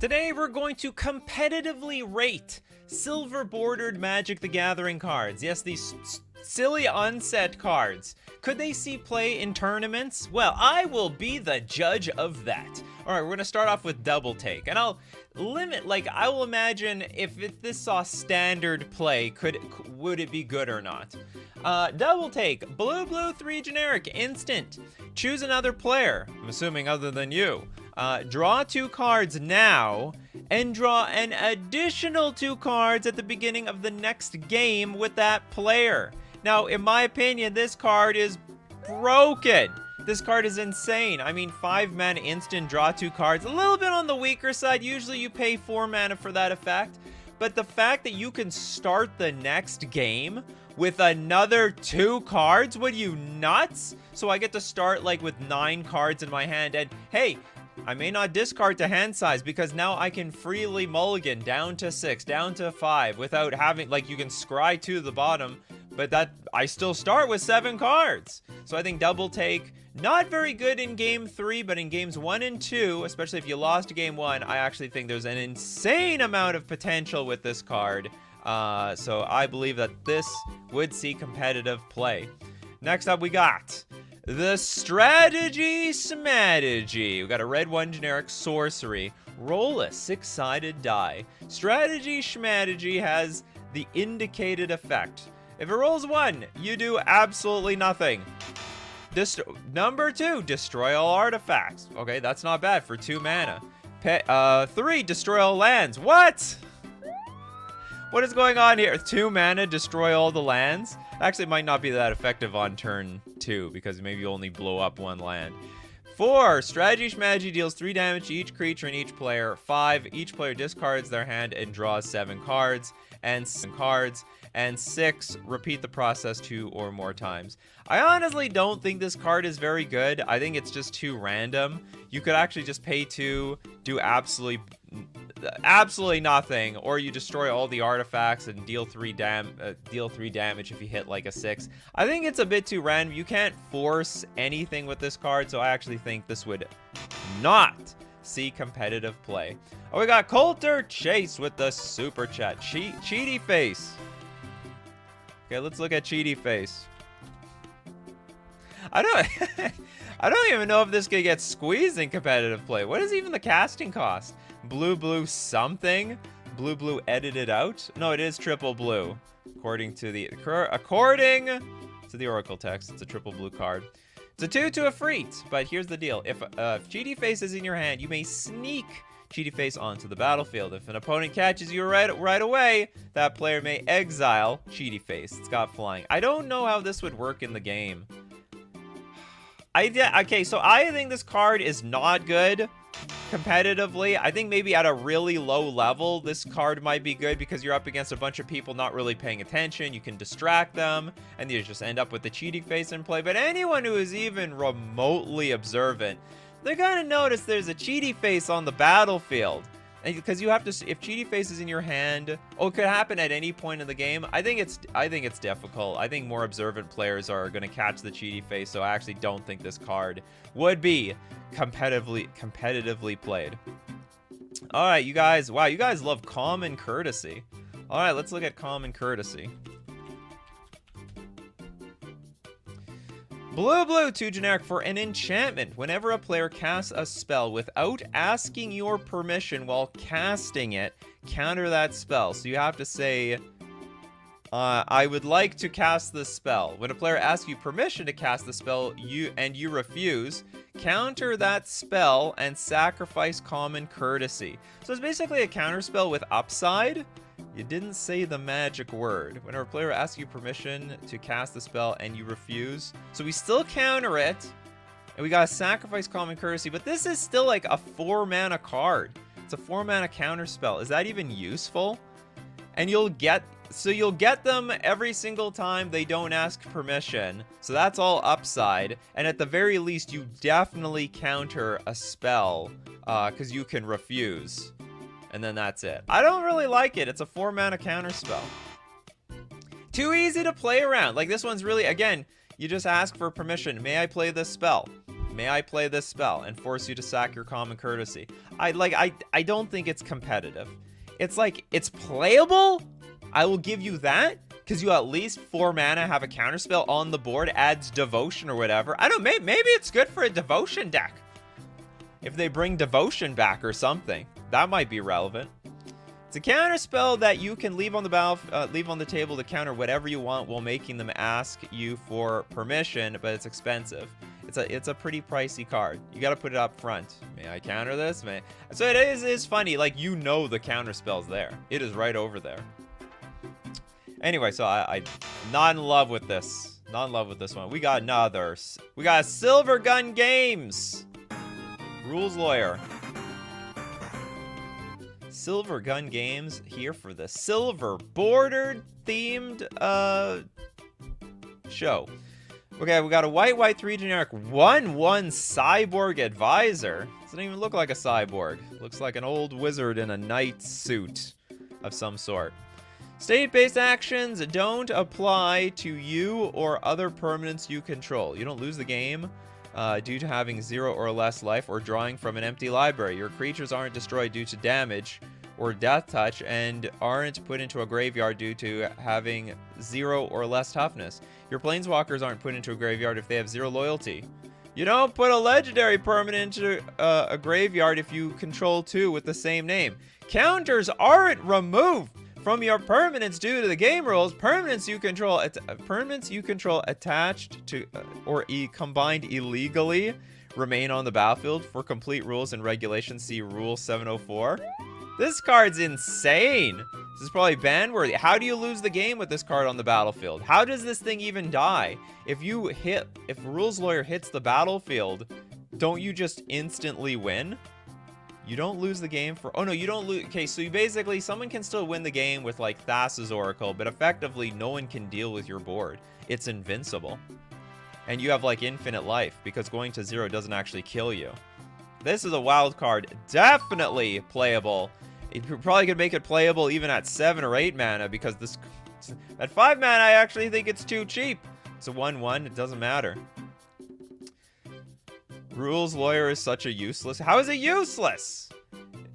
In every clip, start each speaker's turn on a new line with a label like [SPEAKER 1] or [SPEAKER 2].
[SPEAKER 1] Today we're going to competitively rate silver bordered Magic the Gathering cards. Yes, these silly unset cards. Could they see play in tournaments? Well, I will be the judge of that. All right, we're gonna start off with Double Take, and I'll limit, like, I will imagine if this saw standard play, would it be good or not? Double Take, blue 3 generic, instant. Choose another player, I'm assuming other than you. Draw 2 cards now, and draw an additional 2 cards at the beginning of the next game with that player. Now, in my opinion, this card is broken. This card is insane. I mean, 5 mana instant, draw 2 cards. A little bit on the weaker side. Usually you pay 4 mana for that effect. But the fact that you can start the next game with another 2 cards, what are you, nuts? So I get to start like with 9 cards in my hand, and hey, I may not discard to hand size because now I can freely mulligan down to 6, down to 5 without having, like, you can scry 2 to the bottom, but that I still start with 7 cards. So I think Double Take, not very good in game 3, but in games 1 and 2, especially if you lost game 1, I actually think there's an insane amount of potential with this card. So I believe that this would see competitive play. Next up, we got the Strategy Smategy. We got a red 1 generic sorcery. Roll a 6-sided die. Strategy Smategy has the indicated effect. If it rolls 1, you do absolutely nothing. Number 2, destroy all artifacts. Okay, that's not bad for 2 mana. 3, destroy all lands. What? What is going on here? 2 mana, destroy all the lands? Actually, it might not be that effective on turn 2 because maybe you only blow up 1 land. 4, Strategy Smategy deals 3 damage to each creature and each player. 5, each player discards their hand and draws 7 cards. And 6, repeat the process 2 or more times. I honestly don't think this card is very good. I think it's just too random. You could actually just pay 2, do absolutely nothing, or you destroy all the artifacts and deal 3 damage if you hit like a 6. I think it's a bit too random. You can't force anything with this card, so I actually think this would not see competitive play. Oh, we got Coulter Chase with the super chat. Cheaty Face. Okay, let's look at Cheaty Face. I don't even know if this could get squeezed in competitive play. What is even the casting cost? Blue something? Blue edited out? No, it is triple blue. According to the Oracle text, it's a triple blue card. It's a 2 to a Freet, but here's the deal. If Cheaty Face is in your hand, you may sneak Cheaty Face onto the battlefield. If an opponent catches you right away, that player may exile Cheaty Face. It's got flying. I don't know how this would work in the game. Okay, so I think this card is not good competitively. I think maybe at a really low level, this card might be good because you're up against a bunch of people not really paying attention. You can distract them, and you just end up with the Cheaty Face in play. But anyone who is even remotely observant, they're gonna notice there's a Cheaty Face on the battlefield. And because you have to, if Cheaty Face is in your hand, it could happen at any point in the game. I think it's difficult. I think more observant players are gonna catch the Cheaty Face, so I actually don't think this card would be competitively played. All right, you guys. Wow, you guys love Common Courtesy. All right, let's look at Common Courtesy. Blue 2 generic for an enchantment. Whenever a player casts a spell without asking your permission while casting it, counter that spell. So you have to say, I would like to cast this spell. When a player asks you permission to cast the spell, you refuse, counter that spell and sacrifice Common Courtesy. So it's basically a counter spell with upside. You didn't say the magic word. Whenever a player asks you permission to cast the spell and you refuse, so we still counter it, and we gotta sacrifice Common Courtesy, but this is still like a 4 mana card. It's a 4 mana counter spell. Is that even useful? And you'll get them every single time they don't ask permission. So that's all upside. And at the very least, you definitely counter a spell, because you can refuse. And then that's it. I don't really like it. It's a 4 mana counter spell. Too easy to play around. Like, this one's really, again, you just ask for permission. May I play this spell? May I play this spell and force you to sack your common courtesy? I don't think it's competitive. It's like, it's playable? I will give you that, because you at least 4 mana, have a counterspell on the board, adds devotion or whatever. I don't know, maybe it's good for a devotion deck. If they bring devotion back or something, that might be relevant. It's a counterspell that you can leave on the leave on the table to counter whatever you want while making them ask you for permission, but it's expensive. It's a pretty pricey card. You got to put it up front. May I counter this? So it is funny, like, you know the counterspell's there. It is right over there. Anyway, so I'm not in love with this. Not in love with this one. We got another. We got Silver Gun Games. Rules Lawyer. Silver Gun Games here for the silver bordered themed show. Okay, we got a white 3 generic 1/1 cyborg advisor. Doesn't even look like a cyborg. Looks like an old wizard in a knight suit of some sort. State-based actions don't apply to you or other permanents you control. You don't lose the game due to having 0 or less life or drawing from an empty library. Your creatures aren't destroyed due to damage or death touch and aren't put into a graveyard due to having 0 or less toughness. Your planeswalkers aren't put into a graveyard if they have 0 loyalty. You don't put a legendary permanent into a graveyard if you control 2 with the same name. Counters aren't removed from your permanents due to the game rules. Permanents you control attached to or combined illegally remain on the battlefield. For complete rules and regulations, see Rule 704. This card's insane. This is probably ban-worthy. How do you lose the game with this card on the battlefield? How does this thing even die? If Rules Lawyer hits the battlefield, don't you just instantly win? You don't lose the game for... Oh, no, you don't lose... Okay, so you basically... Someone can still win the game with, like, Thassa's Oracle, but effectively, no one can deal with your board. It's invincible. And you have, like, infinite life, because going to 0 doesn't actually kill you. This is a wild card. Definitely playable. You probably could make it playable even at 7 or 8 mana, because this... At 5 mana, I actually think it's too cheap. It's a 1/1. It doesn't matter. Rules Lawyer is such a useless... How is it useless?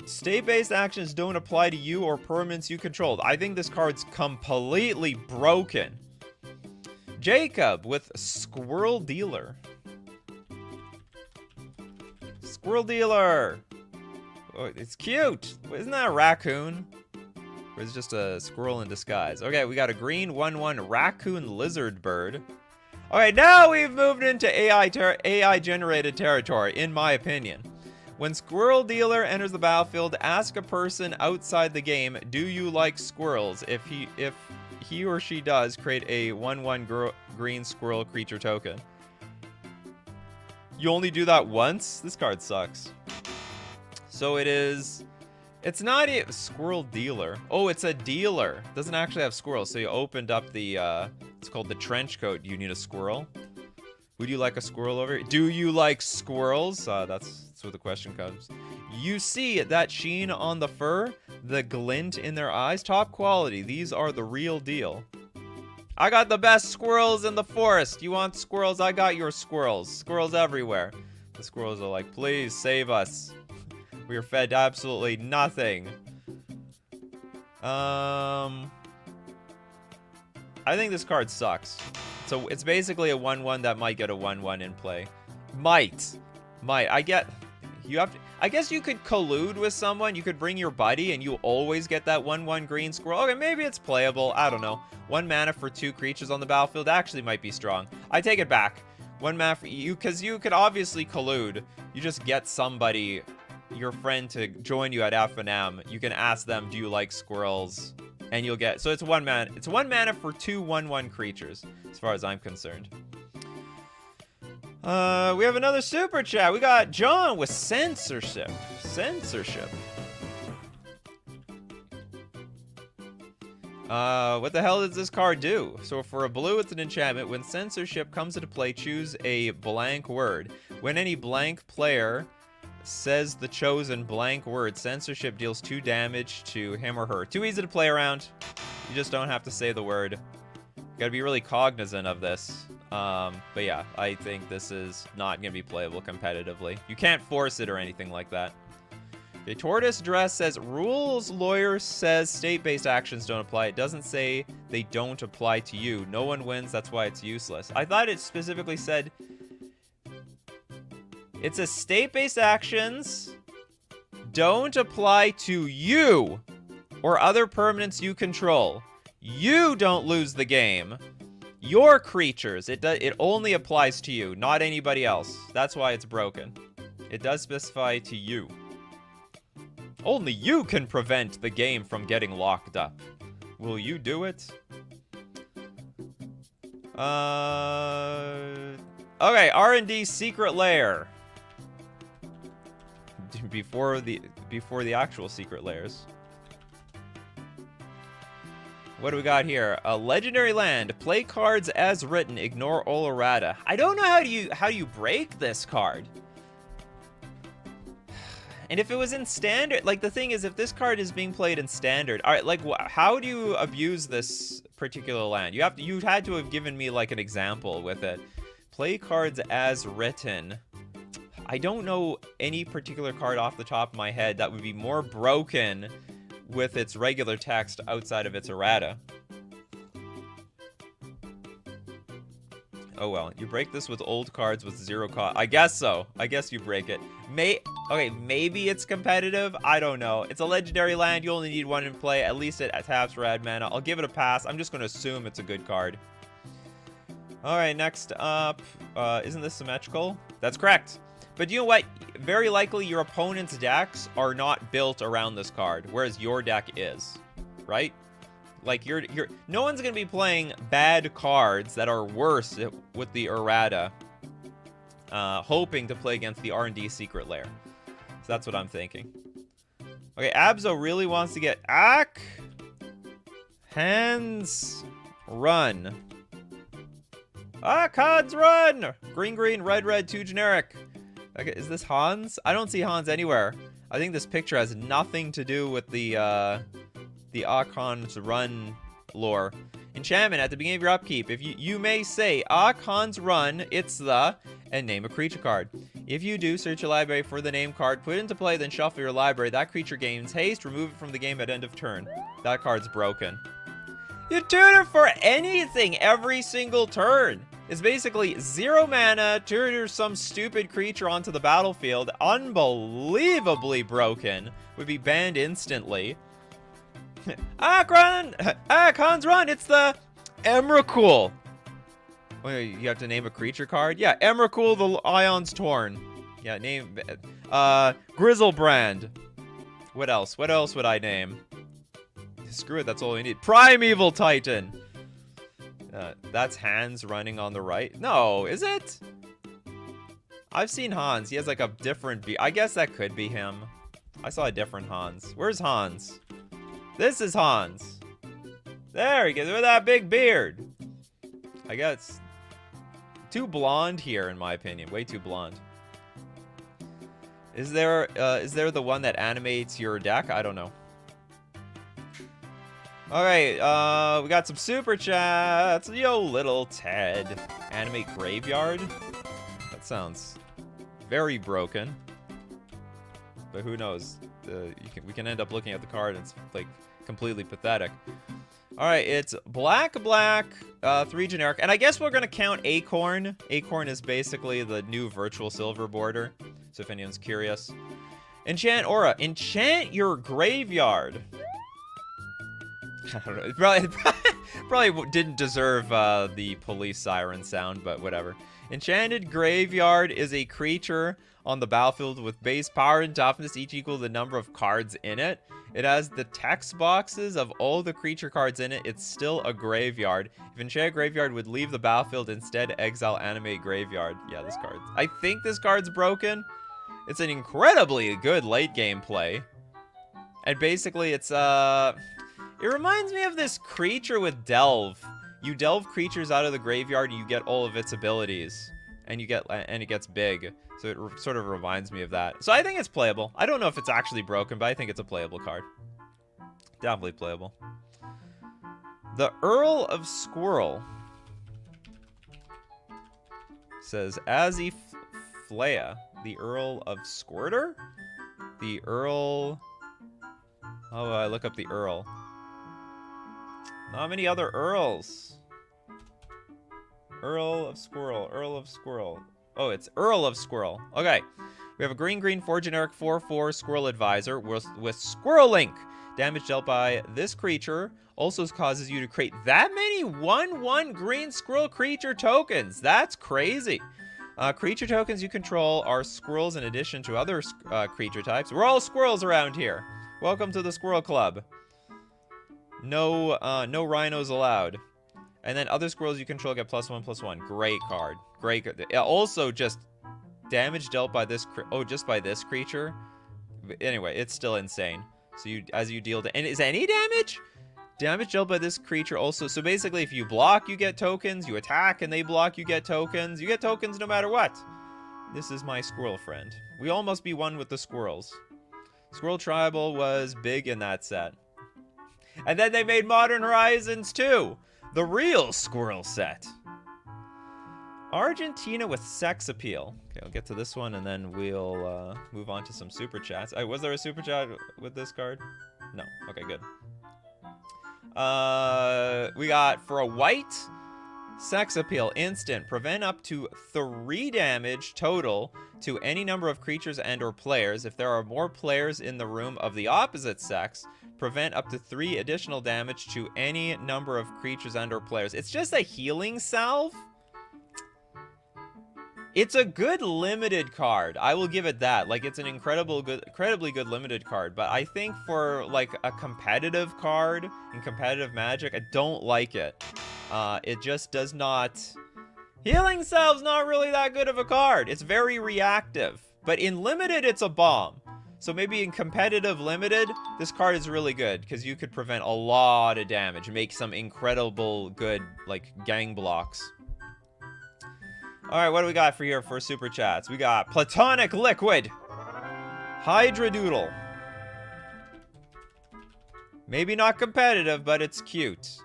[SPEAKER 1] State-based actions don't apply to you or permanents you controlled. I think this card's completely broken. Jacob with Squirrel Dealer. Squirrel Dealer! Oh, it's cute! Isn't that a raccoon? Or is it just a squirrel in disguise? Okay, we got a green 1/1 raccoon lizard bird. Okay, now we've moved into AI-generated territory, in my opinion. When Squirrel Dealer enters the battlefield, ask a person outside the game, do you like squirrels? If he or she does, create a 1/1 green squirrel creature token. You only do that once? This card sucks. So it is... It's not a Squirrel Dealer. Oh, it's a dealer. Doesn't actually have squirrels. So you opened up the, it's called the trench coat. You need a squirrel. Would you like a squirrel over here? Do you like squirrels? That's where the question comes. You see that sheen on the fur? The glint in their eyes? Top quality. These are the real deal. I got the best squirrels in the forest. You want squirrels? I got your squirrels. Squirrels everywhere. The squirrels are like, please save us. We are fed absolutely nothing. I think this card sucks. So it's basically a 1/1 that might get a 1/1 in play. Might. I guess you could collude with someone. You could bring your buddy and you always get that 1/1 green squirrel. Okay, maybe it's playable. I don't know. 1 mana for 2 creatures on the battlefield actually might be strong. I take it back. 1 mana for you, because you could obviously collude. You just get somebody... your friend to join you at F&M. You can ask them, do you like squirrels? And you'll get... So it's 1 mana. It's 1 mana for 2 1/1 creatures, as far as I'm concerned. We have another super chat. We got John with censorship. What the hell does this card do? So for a blue, it's an enchantment. When censorship comes into play, choose a blank word. When any blank player says the chosen blank word, censorship deals 2 damage to him or her. Too easy to play around. You just don't have to say the word. You gotta be really cognizant of this. But yeah, I think this is not going to be playable competitively. You can't force it or anything like that. Okay, Tortoise Dress says, rules lawyer says state-based actions don't apply. It doesn't say they don't apply to you. No one wins, that's why it's useless. I thought it specifically said, it says state-based actions don't apply to you or other permanents you control. You don't lose the game. Your creatures, it only applies to you, not anybody else. That's why it's broken. It does specify to you. Only you can prevent the game from getting locked up. Will you do it? Okay, R&D secret lair. Before the actual secret lairs. What do we got here? A legendary land. Play cards as written. Ignore all errata. I don't know how you break this card. And if it was in standard, like the thing is, if this card is being played in standard, all right, like how do you abuse this particular land? You had to have given me like an example with it. Play cards as written. I don't know any particular card off the top of my head that would be more broken with its regular text outside of its errata. Oh well, you break this with old cards with 0 cost. I guess so. I guess you break it. Okay, maybe it's competitive. I don't know. It's a legendary land. You only need 1 in play. At least it taps for red mana. I'll give it a pass. I'm just going to assume it's a good card. Alright, next up. Isn't this symmetrical? That's correct. But you know what? Very likely your opponent's decks are not built around this card, whereas your deck is. Right? Like, no one's going to be playing bad cards that are worse with the errata, hoping to play against the R&D secret lair. So that's what I'm thinking. Okay, Abzo really wants to get Hands Run. Cards Run! Green, red, 2 generic. Okay, is this Hans? I don't see Hans anywhere. I think this picture has nothing to do with the Archon's Run lore. Enchantment at the beginning of your upkeep. If you may say Archon's Run, it's the, and name a creature card. If you do, search your library for the name card, put it into play, then shuffle your library. That creature gains haste, remove it from the game at end of turn. That card's broken. You tutor for anything every single turn. It's basically 0 mana, tutor some stupid creature onto the battlefield. Unbelievably broken. Would be banned instantly. Archon's Run, it's the Emrakul. Wait, you have to name a creature card? Yeah, Emrakul the Ion's Torn. Yeah, name, Grizzlebrand. What else? What else would I name? Screw it, that's all we need. Primeval Titan. That's Hans running on the right. No, is it? I've seen Hans. He has like a different... I guess that could be him. I saw a different Hans. Where's Hans? This is Hans. There he goes with that big beard. I guess too blonde here, in my opinion. Way too blonde. Is there the one that animates your deck? I don't know. All right, we got some super chats. Yo, little Ted. Animate Graveyard? That sounds very broken. But who knows? We can end up looking at the card and it's like completely pathetic. All right, it's black, 3 generic. And I guess we're gonna count Acorn. Acorn is basically the new virtual silver border. So if anyone's curious. Enchant Aura. Enchant your graveyard. I don't know. It probably didn't deserve the police siren sound, but whatever. Enchanted Graveyard is a creature on the battlefield with base power and toughness, each equal to the number of cards in it. It has the text boxes of all the creature cards in it. It's still a graveyard. If Enchanted Graveyard would leave the battlefield, instead exile Animate Graveyard. Yeah, this card. I think this card's broken. It's an incredibly good late game play. And basically it's it reminds me of this creature with Delve. You delve creatures out of the graveyard and you get all of its abilities. And it gets big. So it sort of reminds me of that. So I think it's playable. I don't know if it's actually broken, but I think it's a playable card. Definitely playable. The Earl of Squirrel. Says Azzy Flea, the Earl of Squirter? The Earl... How do I look up the Earl? Not many other Earls. Earl of Squirrel. Earl of Squirrel. Oh, it's Earl of Squirrel. Okay. We have a green 4 generic 4/4 Squirrel Advisor with Squirrel Link. Damage dealt by this creature also causes you to create that many 1/1 green squirrel creature tokens. That's crazy. Creature tokens you control are squirrels in addition to other creature types. We're all squirrels around here. Welcome to the Squirrel Club. No rhinos allowed. And then other squirrels you control get +1/+1. Great card. Great. Also, just damage dealt by this. Just by this creature. Anyway, it's still insane. So as you deal, and is any damage? Damage dealt by this creature also. So basically, if you block, you get tokens. You attack, and they block, you get tokens. You get tokens no matter what. This is my squirrel friend. We all must be one with the squirrels. Squirrel Tribal was big in that set. And then they made Modern Horizons 2. The real squirrel set. Argentina with sex appeal. Okay, I'll get to this one and then we'll move on to some super chats. Was there a super chat with this card? No. Okay, good. We got for a white, sex appeal instant. Prevent up to 3 damage total to any number of creatures and or players. If there are more players in the room of the opposite sex, prevent up to 3 additional damage to any number of creatures and or players. It's just a healing salve. It's a good limited card. I will give it that. Like, it's an incredibly good limited card. But I think for, like, a competitive card in competitive Magic, I don't like it. It just does not... Healing Salve's not really that good of a card. It's very reactive. But in limited, it's a bomb. So maybe in competitive limited, this card is really good. Because you could prevent a lot of damage. Make some incredible good, like, gang blocks. Alright, what do we got for here for super chats? We got Platonic Liquid. Hydradoodle. Maybe not competitive, but it's cute.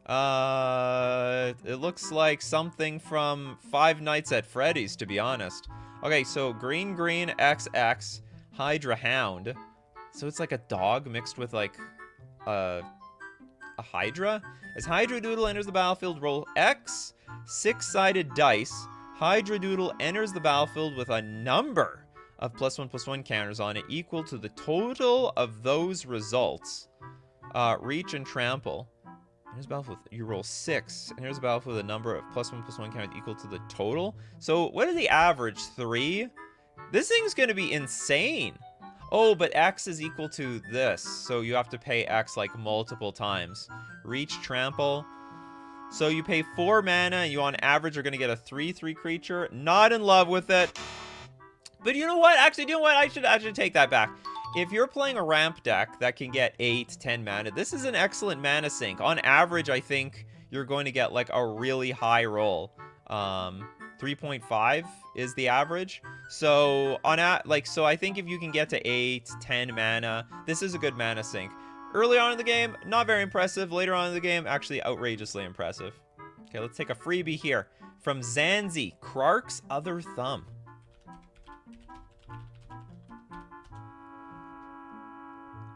[SPEAKER 1] It looks like something from Five Nights at Freddy's, to be honest. Okay, so green XX Hydra Hound. So it's like a dog mixed with like a Hydra. As Hydradoodle enters the battlefield, roll X 6-sided dice. Hydradoodle enters the battlefield with a number of +1/+1 counters on it equal to the total of those results. Reach and trample. Enters the battlefield. You roll 6. Enters the battlefield with a number of +1/+1 counters equal to the total. So what is the average? 3? This thing's going to be insane. Oh, but X is equal to this. So you have to pay X like multiple times. Reach, trample. So you pay 4 mana, and you on average are going to get a 3/3 creature. Not in love with it. But you know what? Actually, you know what? I should take that back. If you're playing a ramp deck that can get 8, 10 mana, this is an excellent mana sink. On average, I think you're going to get like a really high roll. 3.5 is the average. So so I think if you can get to 8, 10 mana, this is a good mana sink. Early on in the game, not very impressive. Later on in the game, actually outrageously impressive. Okay, let's take a freebie here. From Zanzi, Krark's Other Thumb.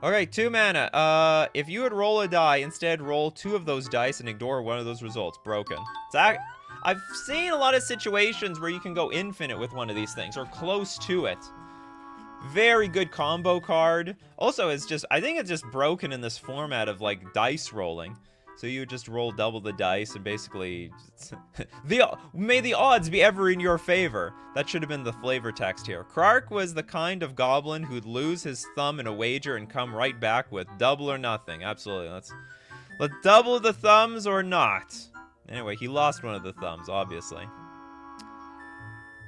[SPEAKER 1] Okay, 2 mana. If you would roll a die, instead roll 2 of those dice and ignore one of those results. Broken. I've seen a lot of situations where you can go infinite with one of these things, or close to it. Very good combo card. Also, I think it's just broken in this format of like dice rolling. So you would just roll double the dice and basically may the odds be ever in your favor. That should have been the flavor text here. Krark was the kind of goblin who'd lose his thumb in a wager and come right back with double or nothing. Absolutely. Let's double the thumbs or not. Anyway, he lost one of the thumbs, obviously.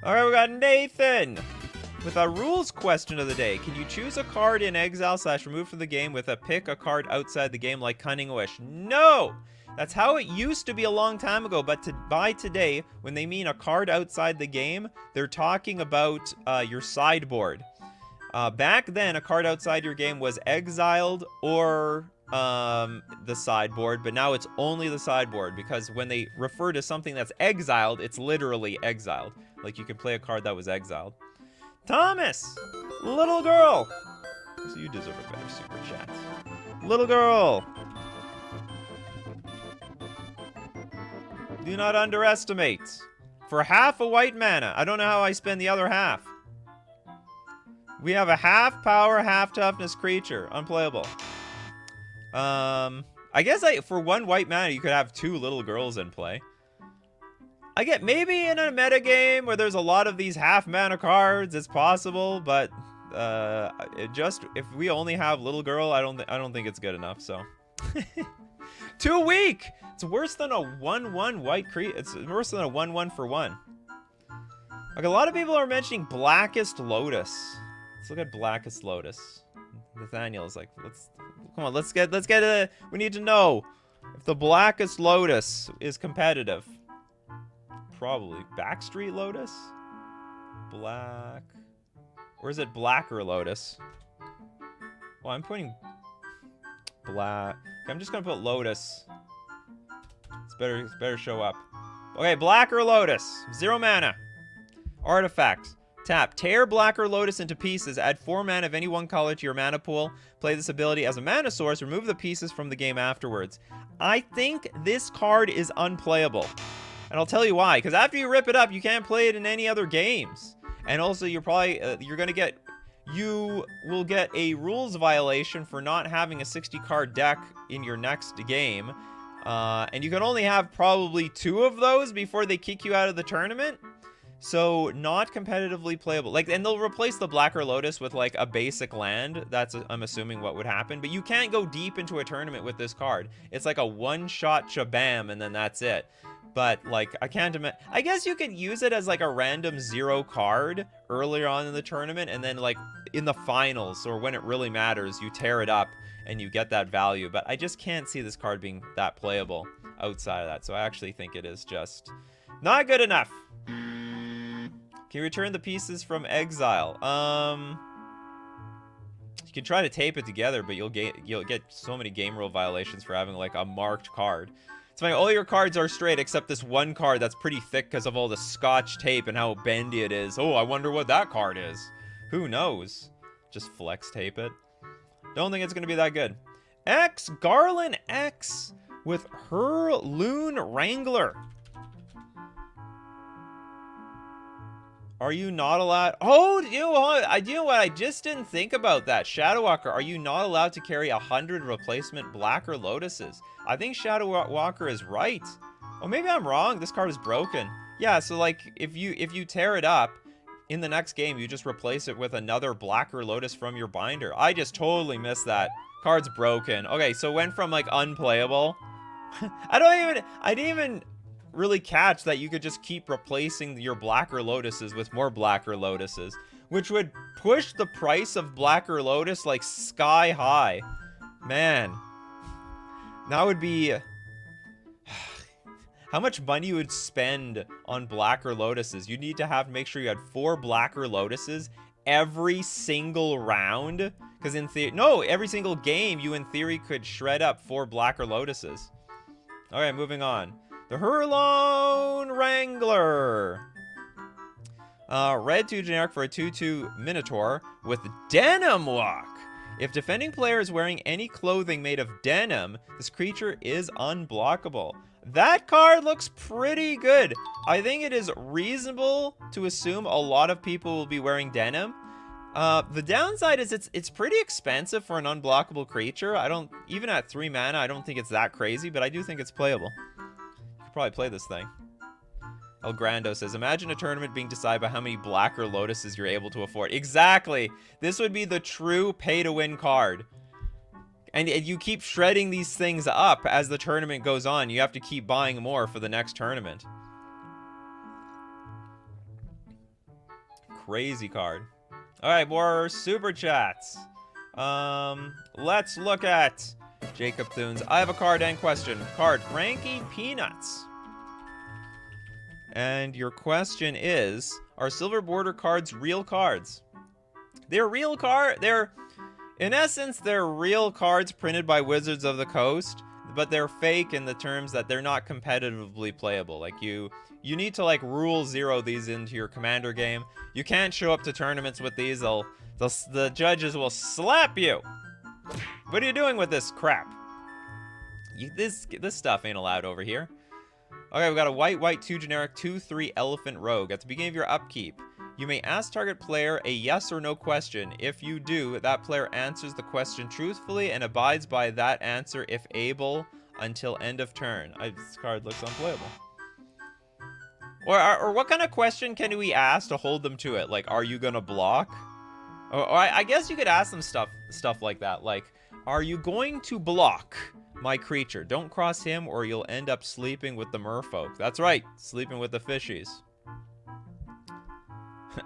[SPEAKER 1] All right, we got Nathan with our rules question of the day. Can you choose a card in exile / remove from the game with a pick a card outside the game like Cunning Wish? No! That's how it used to be a long time ago, but by today, when they mean a card outside the game, they're talking about your sideboard. Back then, a card outside your game was exiled or the sideboard, but now it's only the sideboard, because when they refer to something that's exiled, it's literally exiled. Like, you can play a card that was exiled. Thomas! Little girl! So you deserve a better super chat. Little girl! Do not underestimate. For half a white mana. I don't know how I spend the other half. We have a half power, half toughness creature. Unplayable. I guess for 1 white mana, you could have 2 little girls in play. I get maybe in a meta game where there's a lot of these half mana cards, it's possible, but if we only have little girl, I don't think it's good enough. So too weak. It's worse than a 1/1 white creature. It's worse than a 1/1 for 1. Like, a lot of people are mentioning Blackest Lotus. Let's look at Blackest Lotus. Nathaniel is like, come on, let's get we need to know if the Blackest Lotus is competitive. Probably Backstreet Lotus? Black, or is it Blacker Lotus? Well, I'm putting black. I'm just gonna put Lotus. It's better show up. Okay, Blacker Lotus. 0 mana. Artifact. Tap. Tear Blacker Lotus into pieces. Add 4 mana of any one color to your mana pool. Play this ability as a mana source. Remove the pieces from the game afterwards. I think this card is unplayable. And I'll tell you why. Because after you rip it up, you can't play it in any other games. And also, you will get a rules violation for not having a 60-card deck in your next game. And you can only have probably 2 of those before they kick you out of the tournament. So, not competitively playable. Like, and they'll replace the Blacker Lotus with, like, a basic land. That's, I'm assuming, what would happen. But you can't go deep into a tournament with this card. It's like a one-shot shabam, and then that's it. But, like, I can't imagine. I guess you could use it as, like, a random 0 card earlier on in the tournament. And then, like, in the finals, or when it really matters, you tear it up and you get that value. But I just can't see this card being that playable outside of that. So I actually think it is just not good enough. Can you return the pieces from exile? You can try to tape it together, but you'll get so many game rule violations for having, like, a marked card. It's funny, all your cards are straight except this one card that's pretty thick because of all the scotch tape and how bendy it is. Oh, I wonder what that card is. Who knows? Just flex tape it. Don't think it's gonna be that good. X Garland X with her Loon Wrangler. Are you not allowed? Oh, you know what? I just didn't think about that. Shadow Walker, are you not allowed to carry 100 replacement Blacker Lotuses? I think Shadow Walker is right. Oh, maybe I'm wrong. This card is broken. Yeah, so, like, if you tear it up in the next game, you just replace it with another Blacker Lotus from your binder. I just totally missed that. Card's broken. Okay, so it went from, like, unplayable. I didn't even really catch that you could just keep replacing your Blacker Lotuses with more Blacker Lotuses, which would push the price of Blacker Lotus, like, sky high. Man, that would be how much money you would spend on Blacker Lotuses. You need to make sure you had 4 Blacker Lotuses every single round, because every single game you in theory could shred up 4 Blacker Lotuses. Okay, moving on. The Herlone Wrangler. Red 2 generic for a 2/2 Minotaur with Denim Walk. If defending player is wearing any clothing made of denim, this creature is unblockable. That card looks pretty good. I think it is reasonable to assume a lot of people will be wearing denim. The downside is it's pretty expensive for an unblockable creature. Even at 3 mana, I don't think it's that crazy, but I do think it's playable. Probably play this thing. El Grando says, imagine a tournament being decided by how many Blacker Lotuses you're able to afford. Exactly. This would be the true pay-to-win card. And you keep shredding these things up as the tournament goes on. You have to keep buying more for the next tournament. Crazy card. Alright, more super chats. Let's look at Jacob Thunes. I have a card and question. Card, Ranky Peanuts. And your question is, are silver border cards real cards? They're real In essence, they're real cards printed by Wizards of the Coast, but they're fake in the terms that they're not competitively playable. Like you need to like rule zero these into your Commander game. You can't show up to tournaments with these. The judges will slap you. What are you doing with this crap? This stuff ain't allowed over here. Okay, we got a white 2 generic 2/3 elephant rogue. At the beginning of your upkeep, you may ask target player a yes or no question. If you do, that player answers the question truthfully and abides by that answer if able until end of turn. This card looks unplayable. Or what kind of question can we ask to hold them to it? Like, are you gonna block? Or I guess you could ask them stuff like that. Like, are you going to block my creature? Don't cross him or you'll end up sleeping with the merfolk. That's right, sleeping with the fishies.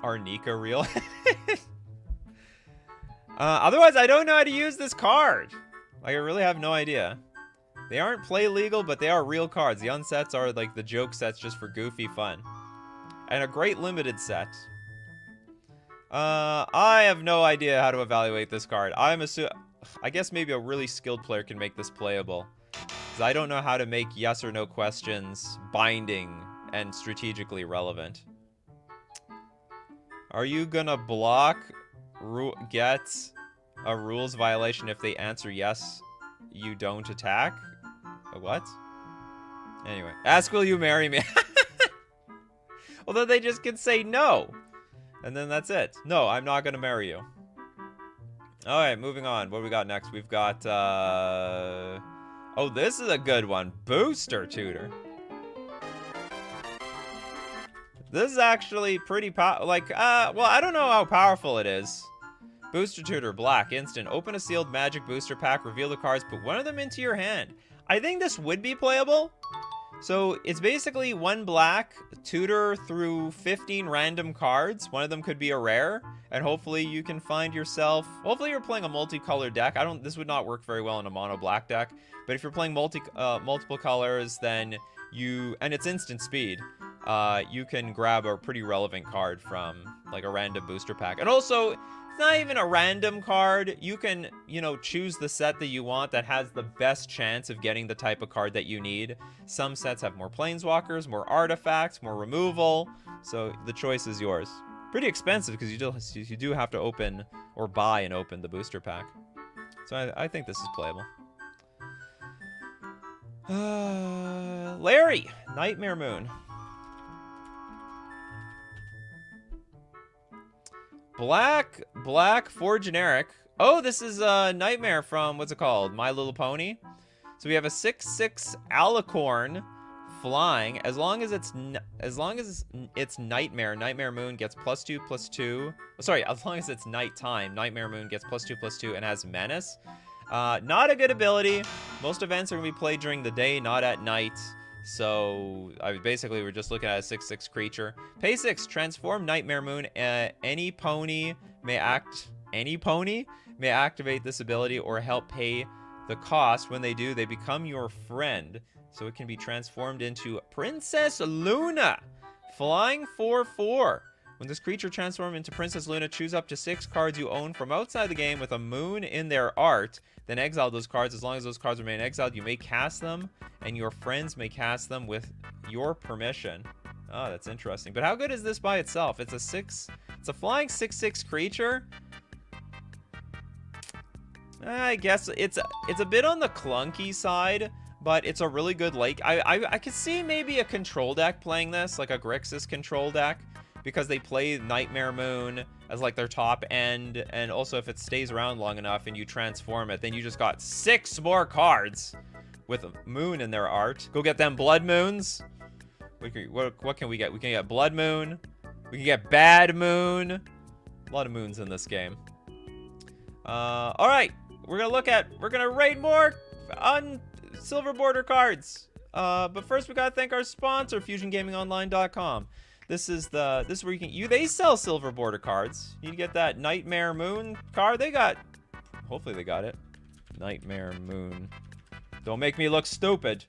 [SPEAKER 1] Are Nika real? Otherwise, I don't know how to use this card. Like, I really have no idea. They aren't play legal, but they are real cards. The unsets are like the joke sets just for goofy fun. And a great limited set. I have no idea how to evaluate this card. I guess maybe a really skilled player can make this playable. Because I don't know how to make yes or no questions binding and strategically relevant. Are you gonna block get a rules violation if they answer yes, you don't attack? What? Anyway, ask will you marry me? Well, then they just can say no. And then that's it. No, I'm not gonna marry you. Alright, moving on. What do we got next? We've got, oh, this is a good one. Booster Tutor. This is actually pretty well, I don't know how powerful it is. Booster Tutor, black, instant. Open a sealed magic booster pack, reveal the cards, put one of them into your hand. I think this would be playable. So it's basically 1 black, tutor through 15 random cards. One of them could be a rare, and hopefully you can find yourself, hopefully you're playing a multicolored deck. this would not work very well in a mono black deck, but if you're playing multiple colors, then and it's instant speed, you can grab a pretty relevant card from like a random booster pack. And also, it's not even a random card. You can, choose the set that you want that has the best chance of getting the type of card that you need. Some sets have more planeswalkers, more artifacts, more removal. So the choice is yours. Pretty expensive because you do have to open or buy and open the booster pack. So I think this is playable. Larry, Nightmare Moon. Black, 4 generic. Oh, this is Nightmare from, what's it called? My Little Pony. So we have a 6/6 Alicorn flying. As long as it's Nightmare. Nightmare Moon gets +2/+2. Oh, sorry, as long as it's nighttime, Nightmare Moon gets +2/+2 and has Menace. Not a good ability. Most events are gonna be played during the day, not at night. So basically we're just looking at a 6/6 creature. Pay 6, transform Nightmare Moon. Any pony may activate this ability or help pay the cost. When they do, they become your friend. So it can be transformed into Princess Luna, flying 4/4. When this creature transforms into Princess Luna, choose up to 6 cards you own from outside the game with a moon in their art. Then exile those cards. As long as those cards remain exiled, you may cast them, and your friends may cast them with your permission. Oh, that's interesting. But how good is this by itself? It's a flying 6/6 creature. I guess it's a bit on the clunky side, but it's a really good I could see maybe a control deck playing this, like a Grixis control deck, because they play Nightmare Moon as like their top end, and also if it stays around long enough and you transform it, then you just got 6 more cards with a moon in their art. Go get them Blood Moons. What can we get? We can get Blood Moon. We can get Bad Moon. A lot of moons in this game. All right, we're gonna raid more on silver border cards. But first we gotta thank our sponsor, FusionGamingOnline.com. This is where they sell silver border cards. You get that Nightmare Moon card. Hopefully they got it. Nightmare Moon. Don't make me look stupid.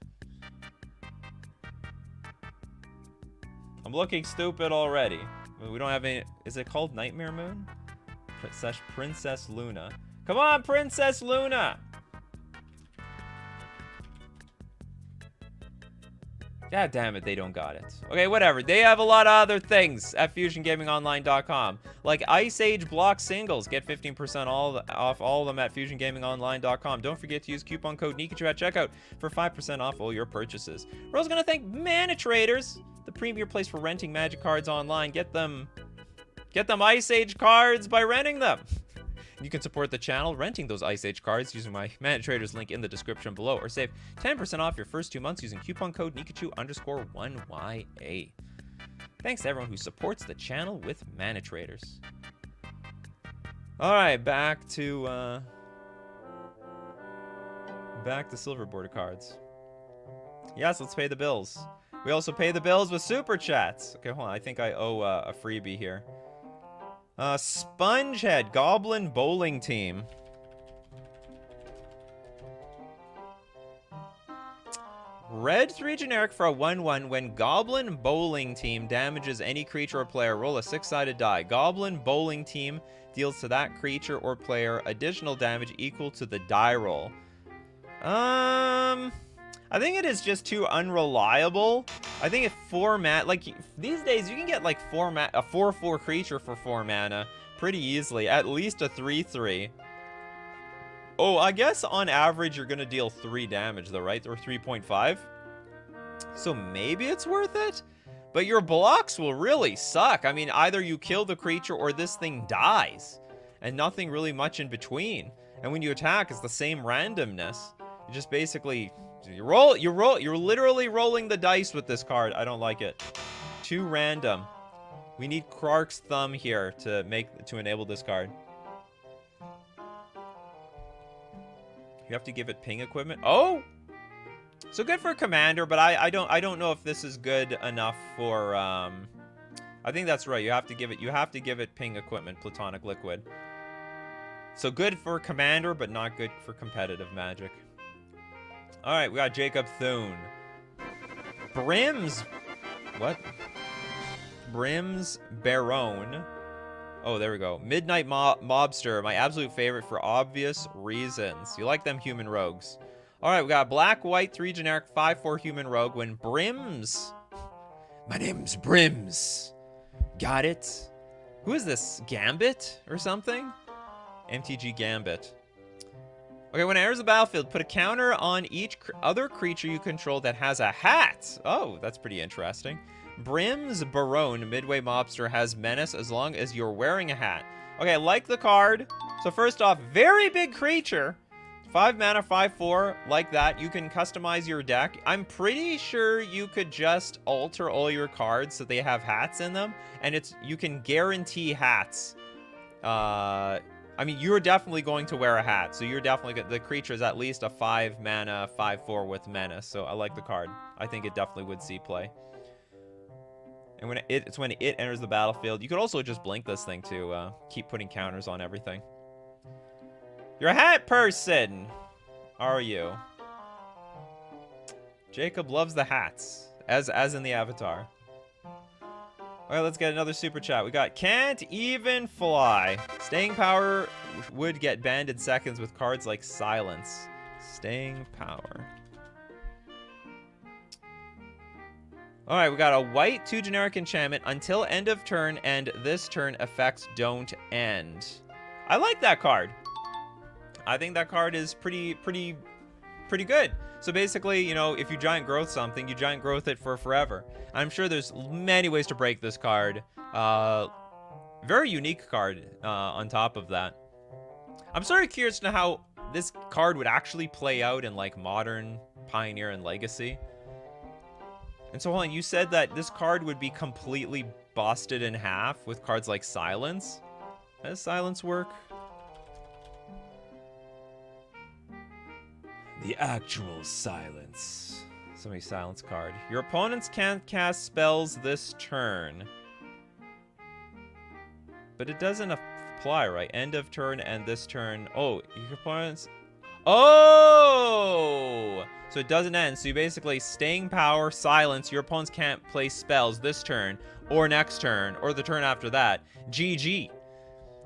[SPEAKER 1] I'm looking stupid already. We don't have any. Is it called Nightmare Moon? Princess Luna. Come on, Princess Luna. God damn it, they don't got it. Okay, whatever. They have a lot of other things at FusionGamingOnline.com. Like Ice Age block singles. Get 15% off all of them at FusionGamingOnline.com. Don't forget to use coupon code Nikachu at checkout for 5% off all your purchases. We're also going to thank Mana Traders, the premier place for renting Magic cards online. Get them Ice Age cards by renting them. You can support the channel renting those Ice Age cards using my Mana Traders link in the description below, or save 10% off your first 2 months using coupon code Nikachu_1YA. Thanks to everyone who supports the channel with Mana Traders. Alright, back to silver border cards. Yes, let's pay the bills. We also pay the bills with super chats. Okay, hold on. I think I owe a freebie here. Spongehead Goblin Bowling Team. Red 3 generic for a 1/1. When Goblin Bowling Team damages any creature or player, roll a 6-sided die. Goblin Bowling Team deals to that creature or player additional damage equal to the die roll. I think it is just too unreliable. I think if 4 mana, like these days, you can get like a 4/4 creature for 4 mana pretty easily. At least a 3/3. Oh, I guess on average you're gonna deal 3 damage though, right? Or 3.5. So maybe it's worth it. But your blocks will really suck. I mean, either you kill the creature or this thing dies, and nothing really much in between. And when you attack, it's the same randomness. You just basically. You're literally rolling the dice with this card. I don't like it. Too random. We need Krark's thumb here to enable this card. You have to give it ping equipment. Oh, so good for commander, but I don't know if this is good enough for. I think that's right. You have to give it ping equipment, platonic liquid. So good for commander, but not good for competitive Magic. Alright, we got Jacob Thune. Brims. What? Brims Baron. Oh, there we go. Midnight Mobster. My absolute favorite for obvious reasons. You like them human rogues. Alright, we got Black, White, 3 generic, 5/4 human rogue. When Brims. My name's Brims. Got it? Who is this? Gambit or something? MTG Gambit. Okay, when it enters the battlefield, put a counter on each other creature you control that has a hat. Oh, that's pretty interesting. Brims Baron, Midway Mobster, has menace as long as you're wearing a hat. Okay, I like the card. So first off, very big creature. 5 mana, 5/4, like that. You can customize your deck. I'm pretty sure you could just alter all your cards so they have hats in them. And you can guarantee hats. I mean, you're definitely going to wear a hat, so you're definitely the creature is at least a 5 mana 5/4 with menace. So I like the card. I think it definitely would see play. And when it's when it enters the battlefield, you could also just blink this thing to keep putting counters on everything. You're a hat person, are you? Jacob loves the hats, as in the avatar. Alright, let's get another super chat. We got Can't Even Fly. Staying power would get banned in seconds with cards like Silence. Staying power. Alright, we got a white 2 generic enchantment. Until end of turn and this turn effects don't end. I like that card. I think that card is pretty good. So basically, you know, if you giant growth something, you giant growth it for forever. I'm sure there's many ways to break this card. Very unique card on top of that. I'm sort of curious to know how this card would actually play out in like Modern, Pioneer, and Legacy. And so hold on, you said that this card would be completely busted in half with cards like Silence. How does Silence work? The actual Silence. Somebody Silence card. Your opponents can't cast spells this turn. But it doesn't apply, right? End of turn and this turn. Oh, your opponents... Oh! So it doesn't end. So you basically staying power, Silence. Your opponents can't play spells this turn, or next turn, or the turn after that. GG.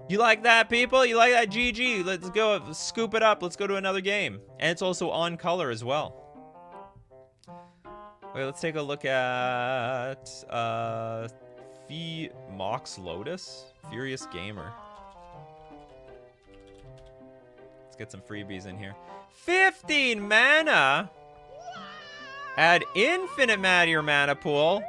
[SPEAKER 1] You like that, people? You like that? GG. Let's go scoop it up. Let's go to another game. And it's also on color as well. Okay, let's take a look at Mox Lotus. Furious Gamer. Let's get some freebies in here. 15 mana? Add infinite mana to your mana pool.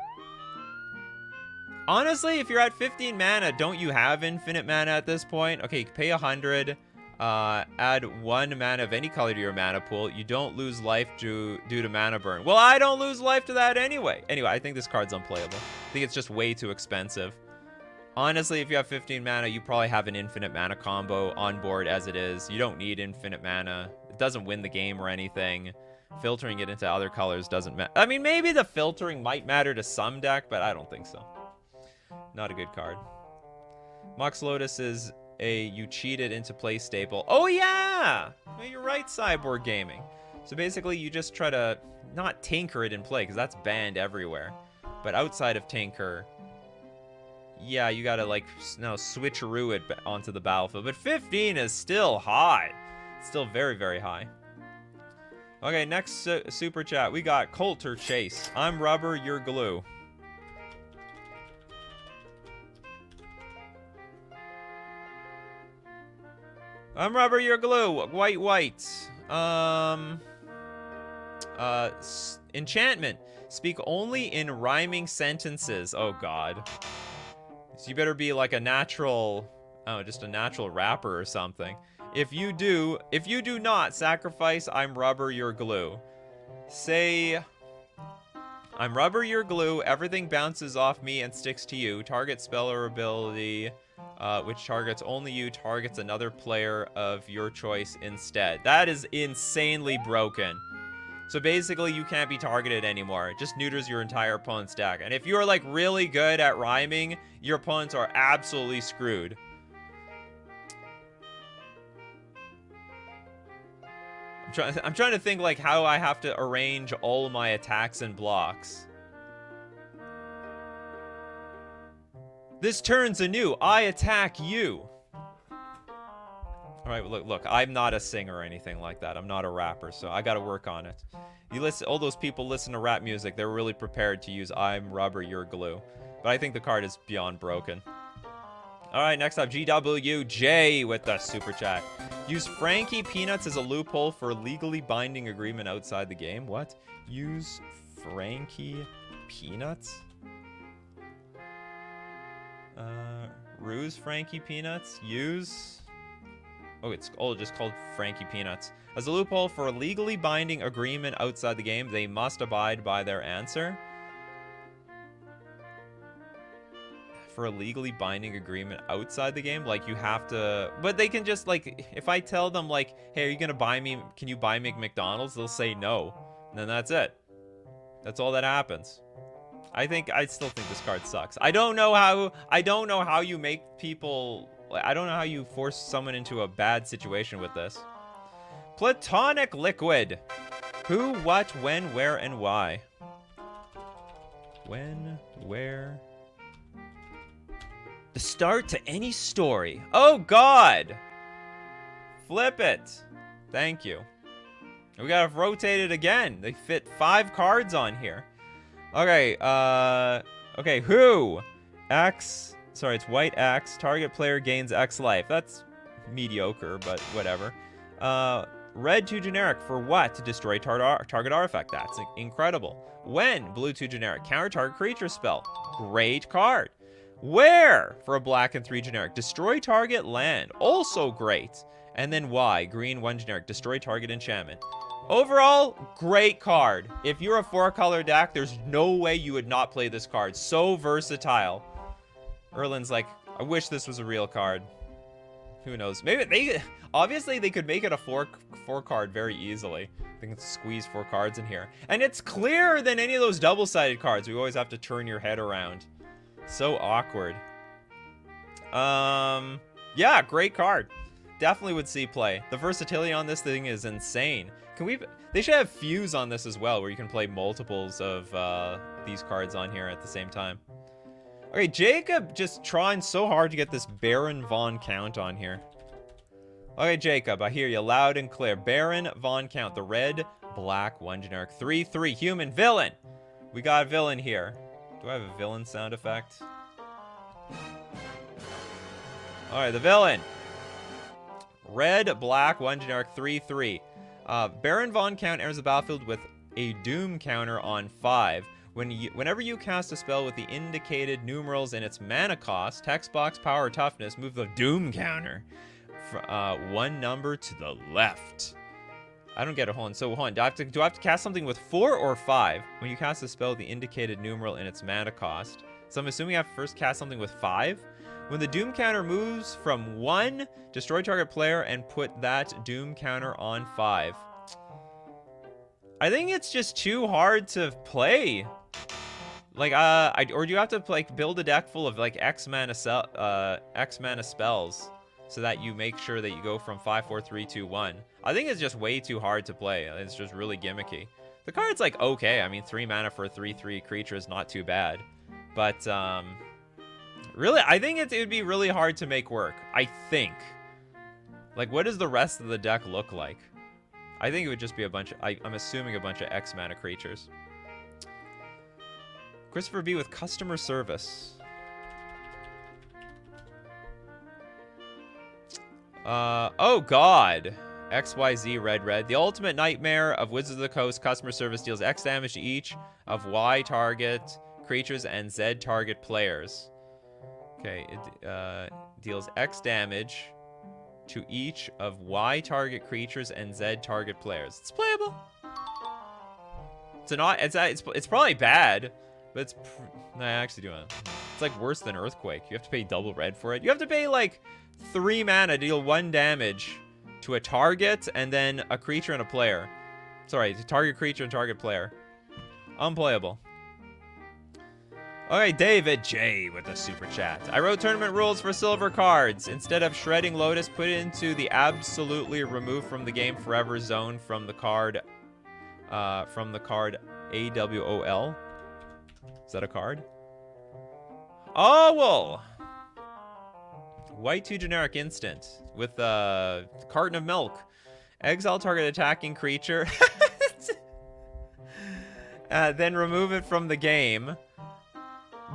[SPEAKER 1] Honestly, if you're at 15 mana, don't you have infinite mana at this point? Okay, you can pay 100. Add 1 mana of any color to your mana pool. You don't lose life due to mana burn. Well, I don't lose life to that anyway. Anyway, I think this card's unplayable. I think it's just way too expensive. Honestly, if you have 15 mana, you probably have an infinite mana combo on board as it is. You don't need infinite mana. It doesn't win the game or anything. Filtering it into other colors doesn't matter. I mean, maybe the filtering might matter to some deck, but I don't think so. Not a good card. Mox Lotus is a you cheated into play staple. Oh, yeah! No, you're right, Cyborg Gaming. So basically, you just try to not tinker it in play, because that's banned everywhere. But outside of tinker... yeah, you gotta, like, now switcheroo it onto the battlefield. But 15 is still high. It's still very, very high. Okay, next super chat. We got Coulter Chase. I'm rubber, you're glue. I'm rubber, you're glue. White, white. Enchantment. Speak only in rhyming sentences. Oh, God. So you better be like a natural, oh, just a natural rapper or something. If you do not sacrifice, I'm rubber, you're glue. Say, I'm rubber, you're glue. Everything bounces off me and sticks to you. Target spell or ability, which targets only you, targets another player of your choice instead. That is insanely broken. So basically, you can't be targeted anymore. It just neuters your entire opponent's deck. And if you're, like, really good at rhyming, your opponents are absolutely screwed. I'm trying to think, like, how I have to arrange all my attacks and blocks. This turns anew. I attack you. All right, look, I'm not a singer or anything like that. I'm not a rapper, so I got to work on it. You listen, all those people listen to rap music. They're really prepared to use I'm rubber, you're glue. But I think the card is beyond broken. All right, next up, GWJ with the super chat. Use Frankie Peanuts as a loophole for legally binding agreement outside the game. What? Use Frankie Peanuts? Ruse Frankie Peanuts? Use... oh, it's all just called Frankie Peanuts. As a loophole for a legally binding agreement outside the game, they must abide by their answer. For a legally binding agreement outside the game, like you have to, but they can just like, if I tell them like, hey, are you gonna buy me, can you buy me McDonald's? They'll say no. And then that's it. That's all that happens. I still think this card sucks. I don't know how you make people, I don't know how you force someone into a bad situation with this. Platonic Liquid. Who, what, when, where, and why? When, where? The start to any story. Oh, God! Flip it. Thank you. We gotta rotate it again. They fit 5 cards on here. Okay, okay, who? X, sorry, it's white X. Target player gains X life. That's mediocre, but whatever. Red 2 generic for what? To destroy target artifact. That's incredible. When? Blue 2 generic. Counter target creature spell. Great card. Where? For a black and 3 generic. Destroy target land. Also great. And then why? Green 1 generic. Destroy target enchantment. Overall, great card. If you're a 4-color deck, there's no way you would not play this card. So versatile. Erlin's like, I wish this was a real card. Who knows? Maybe obviously they could make it a 4 card very easily. They can squeeze 4 cards in here. And it's clearer than any of those double-sided cards. You always have to turn your head around. So awkward. Yeah, great card. Definitely would see play. The versatility on this thing is insane. They should have Fuse on this as well, where you can play multiples of these cards on here at the same time. Okay, Jacob just trying so hard to get this Baron Von Count on here. Okay, Jacob, I hear you loud and clear. Baron Von Count, the red, black, 1 generic, 3/3 human villain. We got a villain here. Do I have a villain sound effect? Alright, the villain. Red, black, 1 generic, 3/3. Baron Von Count enters the battlefield with a doom counter on 5. Whenever you cast a spell with the indicated numerals in its mana cost, text box, power, or toughness, move the doom counter 1 number to the left. I don't get it. Hold on. So hold on. Do I have to cast something with 4 or 5? When you cast a spell with the indicated numeral in its mana cost. So I'm assuming I have to first cast something with 5. When the doom counter moves from 1, destroy target player and put that doom counter on 5. I think it's just too hard to play. Like, or do you have to like build a deck full of like X mana spells so that you make sure that you go from 5, 4, 3, 2, 1? I think it's just way too hard to play. It's just really gimmicky. The card's like okay. I mean, 3 mana for a 3/3 creature is not too bad, but really, I think it would be really hard to make work. I think. Like, what does the rest of the deck look like? I think it would just be a bunch of, I'm assuming a bunch of X mana creatures. Christopher B with customer service. Oh god. XYZ red. The ultimate nightmare of Wizards of the Coast customer service deals X damage to each of Y target creatures and Z target players. Okay, it deals X damage to each of Y target creatures and Z target players. It's playable. It's probably bad, but it's I actually do it. It's like worse than Earthquake. You have to pay double red for it. You have to pay like 3 mana to deal 1 damage to a target and then a creature and a player. Sorry, to target creature and target player. Unplayable. Okay, David J with the super chat. I wrote tournament rules for silver cards. Instead of shredding Lotus, put it into the absolutely remove from the game forever zone from the card AWOL. Is that a card? Oh, well. White 2 generic instant with a carton of milk. Exile target attacking creature. Then remove it from the game.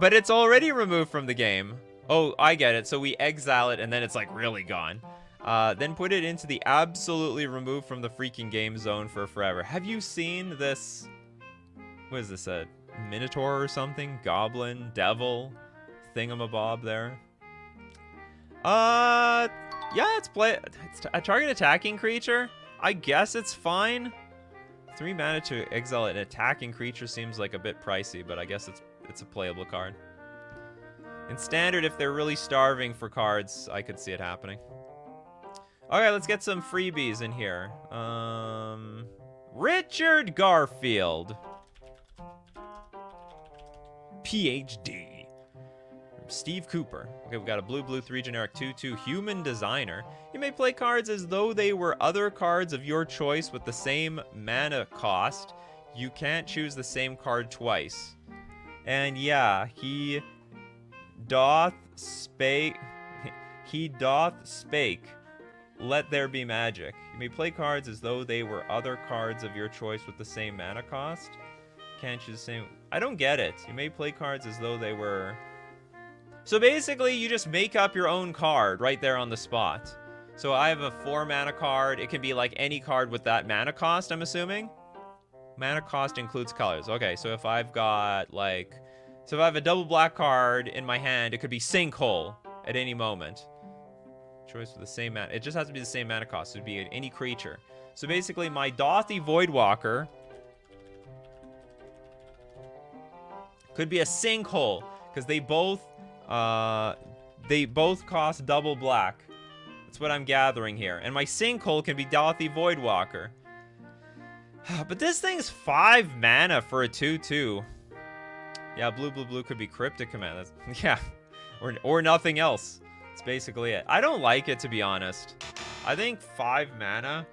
[SPEAKER 1] But it's already removed from the game. Oh, I get it. So we exile it and then it's like really gone. Then put it into the absolutely removed from the freaking game zone for forever. Have you seen this? What is this? A Minotaur or something? Goblin? Devil? Thingamabob there? Yeah, it's a target attacking creature. I guess it's fine. 3 mana to exile an attacking creature seems like a bit pricey, but I guess it's a playable card. In standard, if they're really starving for cards, I could see it happening. Okay, let's get some freebies in here. Richard Garfield. PhD. Steve Cooper. Okay, we got a blue 3 generic 2/2 human designer. You may play cards as though they were other cards of your choice with the same mana cost. You can't choose the same card twice. And yeah, he doth spake. Let there be magic. You may play cards as though they were other cards of your choice with the same mana cost. Can't choose the same. I don't get it. You may play cards as though they were. So basically, you just make up your own card right there on the spot. So I have a 4 mana card. It can be like any card with that mana cost, I'm assuming. Mana cost includes colors. Okay, so if I've got like... So if I have a double black card in my hand, it could be Sinkhole at any moment. Choice with the same mana. It just has to be the same mana cost. It would be any creature. So basically, my Dothy Voidwalker could be a Sinkhole because they both cost double black. That's what I'm gathering here. And my Sinkhole can be Dothy Voidwalker. But this thing's 5 mana for a 2/2. Yeah, blue could be Cryptic Command. That's, yeah, or nothing else. That's basically it. I don't like it, to be honest. I think 5 mana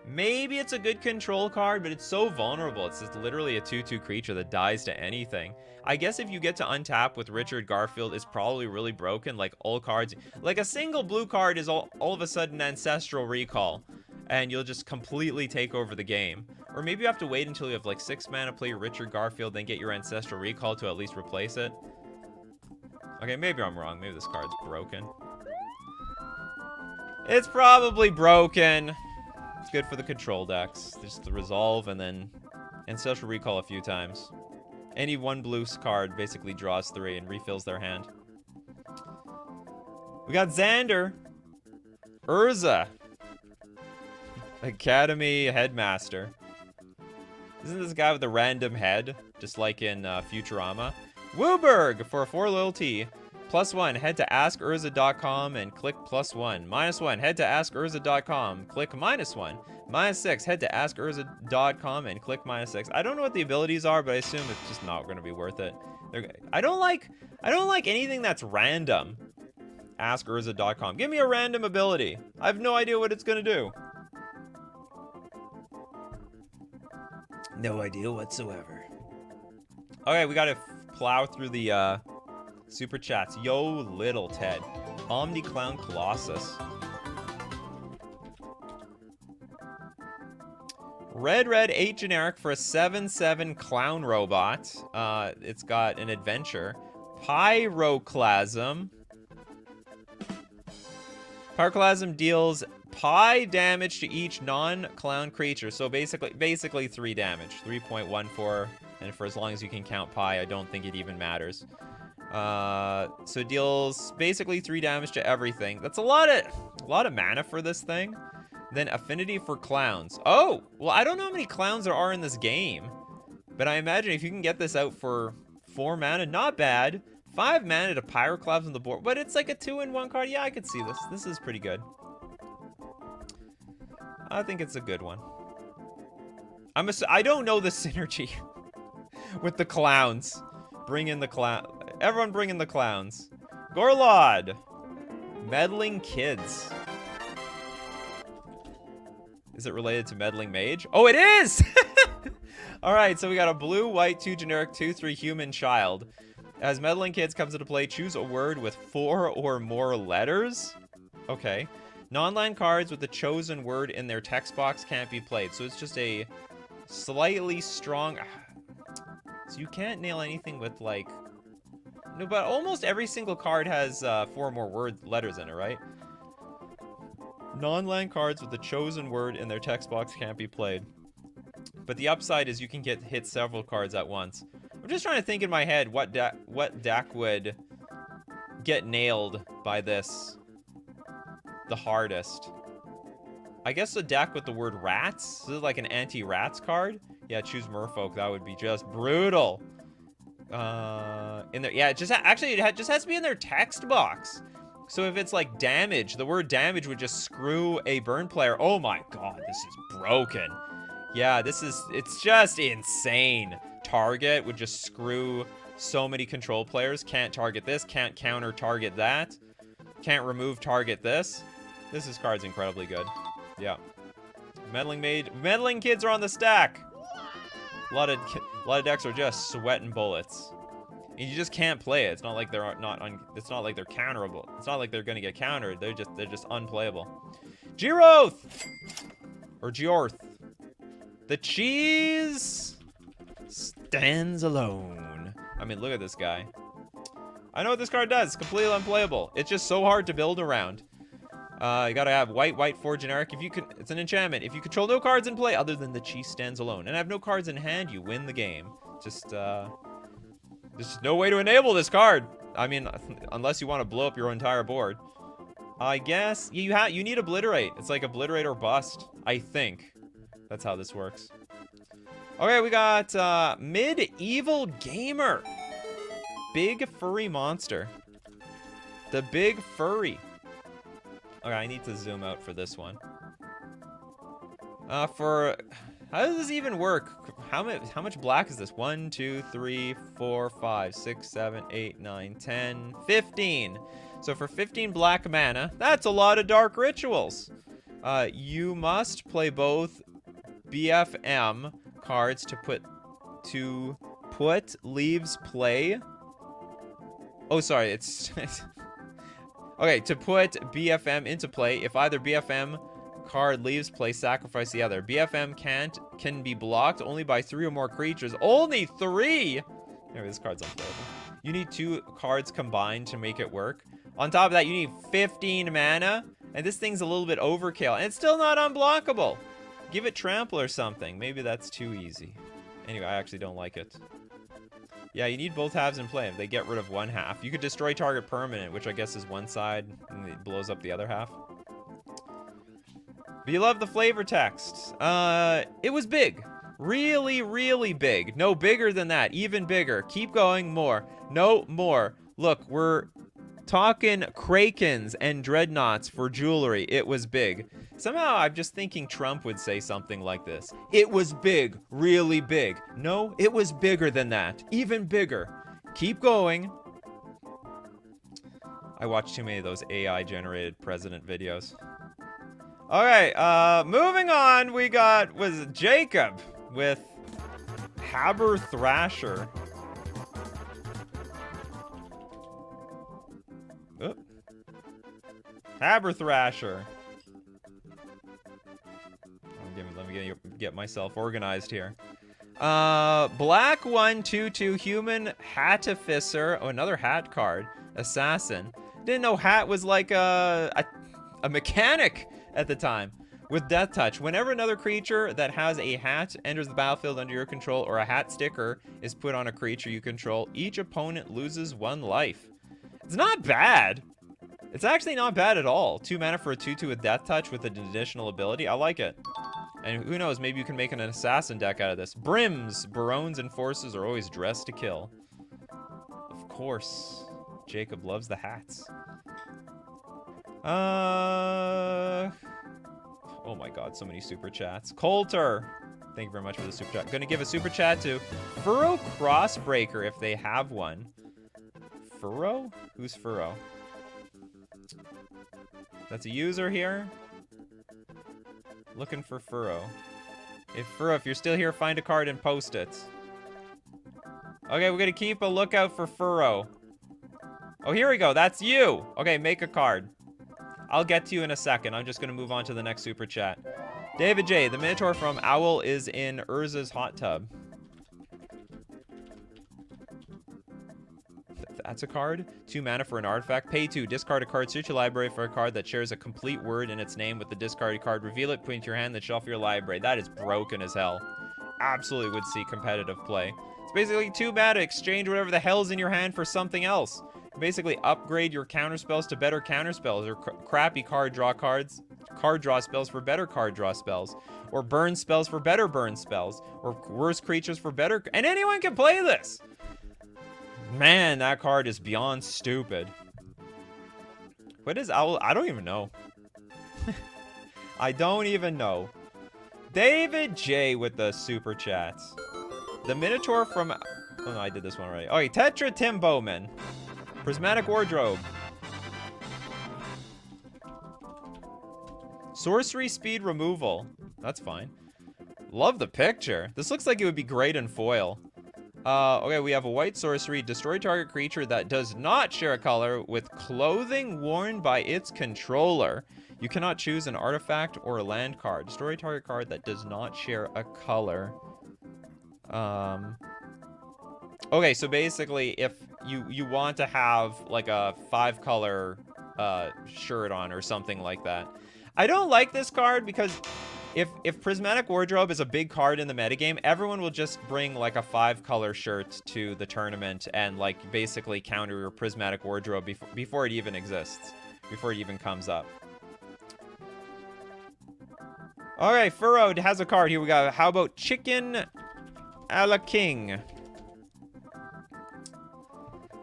[SPEAKER 1] Maybe it's a good control card, but it's so vulnerable. It's just literally a 2/2 creature that dies to anything. I guess if you get to untap with Richard Garfield, it's probably really broken. Like all cards, like a single blue card is all of a sudden Ancestral Recall, and you'll just completely take over the game. Or maybe you have to wait until you have like 6 mana, play your Richard Garfield, then get your Ancestral Recall to at least replace it. Okay, maybe I'm wrong. Maybe this card's broken. It's probably broken. It's good for the control decks. Just the resolve and then Ancestral Recall a few times. Any one blue card basically draws 3 and refills their hand. We got Xander. Urza. Academy Headmaster. Isn't this guy with a random head? Just like in Futurama. Wooberg for a 4 loyalty. +1, head to askurza.com and click +1. -1, head to askurza.com, click -1. -6, head to askurza.com and click -6. I don't know what the abilities are, but I assume it's just not going to be worth it. I don't like anything that's random. Askurza.com. Give me a random ability. I have no idea what it's going to do. No idea whatsoever. Okay, we got to plow through the super chats. Yo, little Ted. Omni Clown Colossus. Red 8 generic for a 7/7 clown robot. It's got an adventure. Pyroclasm. Pyroclasm deals pi damage to each non-clown creature. So basically 3 damage. 3.14. And for as long as you can count pi, I don't think it even matters. So it deals basically 3 damage to everything. That's a lot of mana for this thing. Then affinity for clowns. Oh, well, I don't know how many clowns there are in this game, but I imagine if you can get this out for 4 mana, not bad. 5 mana to Pyroclasm on the board, but it's like a 2-in-1 card. Yeah, I could see this. This is pretty good. I think it's a good one. I don't know the synergy with the clowns. Bring in the clown. Everyone bring in the clowns. Gorlod. Meddling Kids. Is it related to Meddling Mage? Oh, it is! Alright, so we got a blue, white, 2 generic, 2/3 human child. As Meddling Kids comes into play, choose a word with 4 or more letters. Okay. Non-land cards with the chosen word in their text box can't be played. So it's just a slightly strong... So you can't nail anything with, like... No, but almost every single card has 4 or more letters in it, right? Non-land cards with the chosen word in their text box can't be played. But the upside is you can hit several cards at once. I'm just trying to think in my head what deck would get nailed by this the hardest. I guess a deck with the word rats. This is like an anti-rats card. Yeah, choose Merfolk. That would be just brutal. In there, yeah, it just has to be in their text box. So if it's like damage, the word damage would just screw a burn player. Oh my god, this is broken. Yeah, it's just insane. Target would just screw so many control players. Can't target this, can't counter target that. Can't remove target this. This card's incredibly good. Yeah. Meddling Mage, Meddling Kids are on the stack. A lot of decks are just sweating bullets. And you just can't play it. It's not like they're it's not like they're counterable. It's not like they're gonna get countered. They're just unplayable. Giroth! Or Giorth. The cheese stands alone. I mean, look at this guy. I know what this card does. It's completely unplayable. It's just so hard to build around. You gotta have white 4 generic. It's an enchantment. If you control no cards in play other than the cheese stands alone and have no cards in hand, you win the game. There's no way to enable this card. I mean, unless you want to blow up your entire board. I guess you need Obliterate. It's like Obliterate or Bust. I think that's how this works. Okay, we got Medieval Gamer. Big furry monster. The big furry. Okay, I need to zoom out for this one. How does this even work? How much black is this? 1, 2, 3, 4, 5, 6, 7, 8, 9, 10, 15. So for 15 black mana, that's a lot of dark rituals. You must play both BFM cards to put leaves play. Oh, sorry, it's okay, to put BFM into play. If either BFM card leaves play, sacrifice the other. BFM can be blocked only by 3 or more creatures. Only 3? Anyway, this card's unplayable. You need 2 cards combined to make it work. On top of that, you need 15 mana, and this thing's a little bit overkill, and it's still not unblockable. Give it trample or something. Maybe that's too easy. Anyway, I actually don't like it. Yeah, you need both halves in play. If they get rid of one half, you could destroy target permanent, which I guess is one side, and it blows up the other half. But you love the flavor text. It was big. Really, really big. No, bigger than that. Even bigger. Keep going. More. No, more. Look, we're talking krakens and dreadnoughts for jewelry. It was big. Somehow, I'm just thinking Trump would say something like this. It was big. Really big. No, it was bigger than that. Even bigger. Keep going. I watched too many of those AI-generated president videos. Okay, moving on, we was Jacob with Haber Thrasher. Oh. Haber Thrasher. Let me get myself organized here. Black 1/2/2 human Hattificer. Oh, another hat card. Assassin. Didn't know hat was like a mechanic at the time. With Death Touch, whenever another creature that has a hat enters the battlefield under your control, or a hat sticker is put on a creature you control, each opponent loses 1 life. It's not bad. It's actually not bad at all. 2 mana for a 2/2 with Death Touch with an additional ability. I like it. And who knows, maybe you can make an assassin deck out of this. Brims, Barones, and Forces are always dressed to kill. Of course. Jacob loves the hats. Oh my god, so many super chats. Coulter, thank you very much for the super chat. Gonna give a super chat to Furrow Crossbreaker if they have one. Furrow? Who's Furrow? That's a user here. Looking for Furrow. Furrow, if you're still here, find a card and post it. Okay, we're gonna keep a lookout for Furrow. Oh, here we go. That's you. Okay, make a card. I'll get to you in a second. I'm just going to move on to the next super chat. David J. The Minotaur from Owl is in Urza's hot tub. That's a card. 2 mana for an artifact. Pay 2. Discard a card. Search your library for a card that shares a complete word in its name with the discarded card. Reveal it, put it into your hand, then shuffle your library. That is broken as hell. Absolutely would see competitive play. It's basically 2 mana. Exchange whatever the hell's in your hand for something else. Basically upgrade your counter spells to better counter spells, or crappy card draw spells for better card draw spells, or burn spells for better burn spells, or worse creatures for better, and anyone can play this. Man, that card is beyond stupid. What is Owl? I don't even know. I don't even know. David J with the super chats. The Minotaur from, oh no, I did this one already. Okay, Tetra Tim Bowman. Prismatic Wardrobe. Sorcery Speed Removal. That's fine. Love the picture. This looks like it would be great in foil. Okay, we have a white sorcery. Destroy target creature that does not share a color with clothing worn by its controller. You cannot choose an artifact or a land card. Destroy target card that does not share a color. Okay, so basically, if you want to have like a 5-color shirt on or something like that. I don't like this card because if Prismatic Wardrobe is a big card in the metagame, everyone will just bring like a 5-color shirt to the tournament and like basically counter your Prismatic Wardrobe before it even exists, before it even comes up. All right, Furrowed has a card. Here we go. How about Chicken a la King?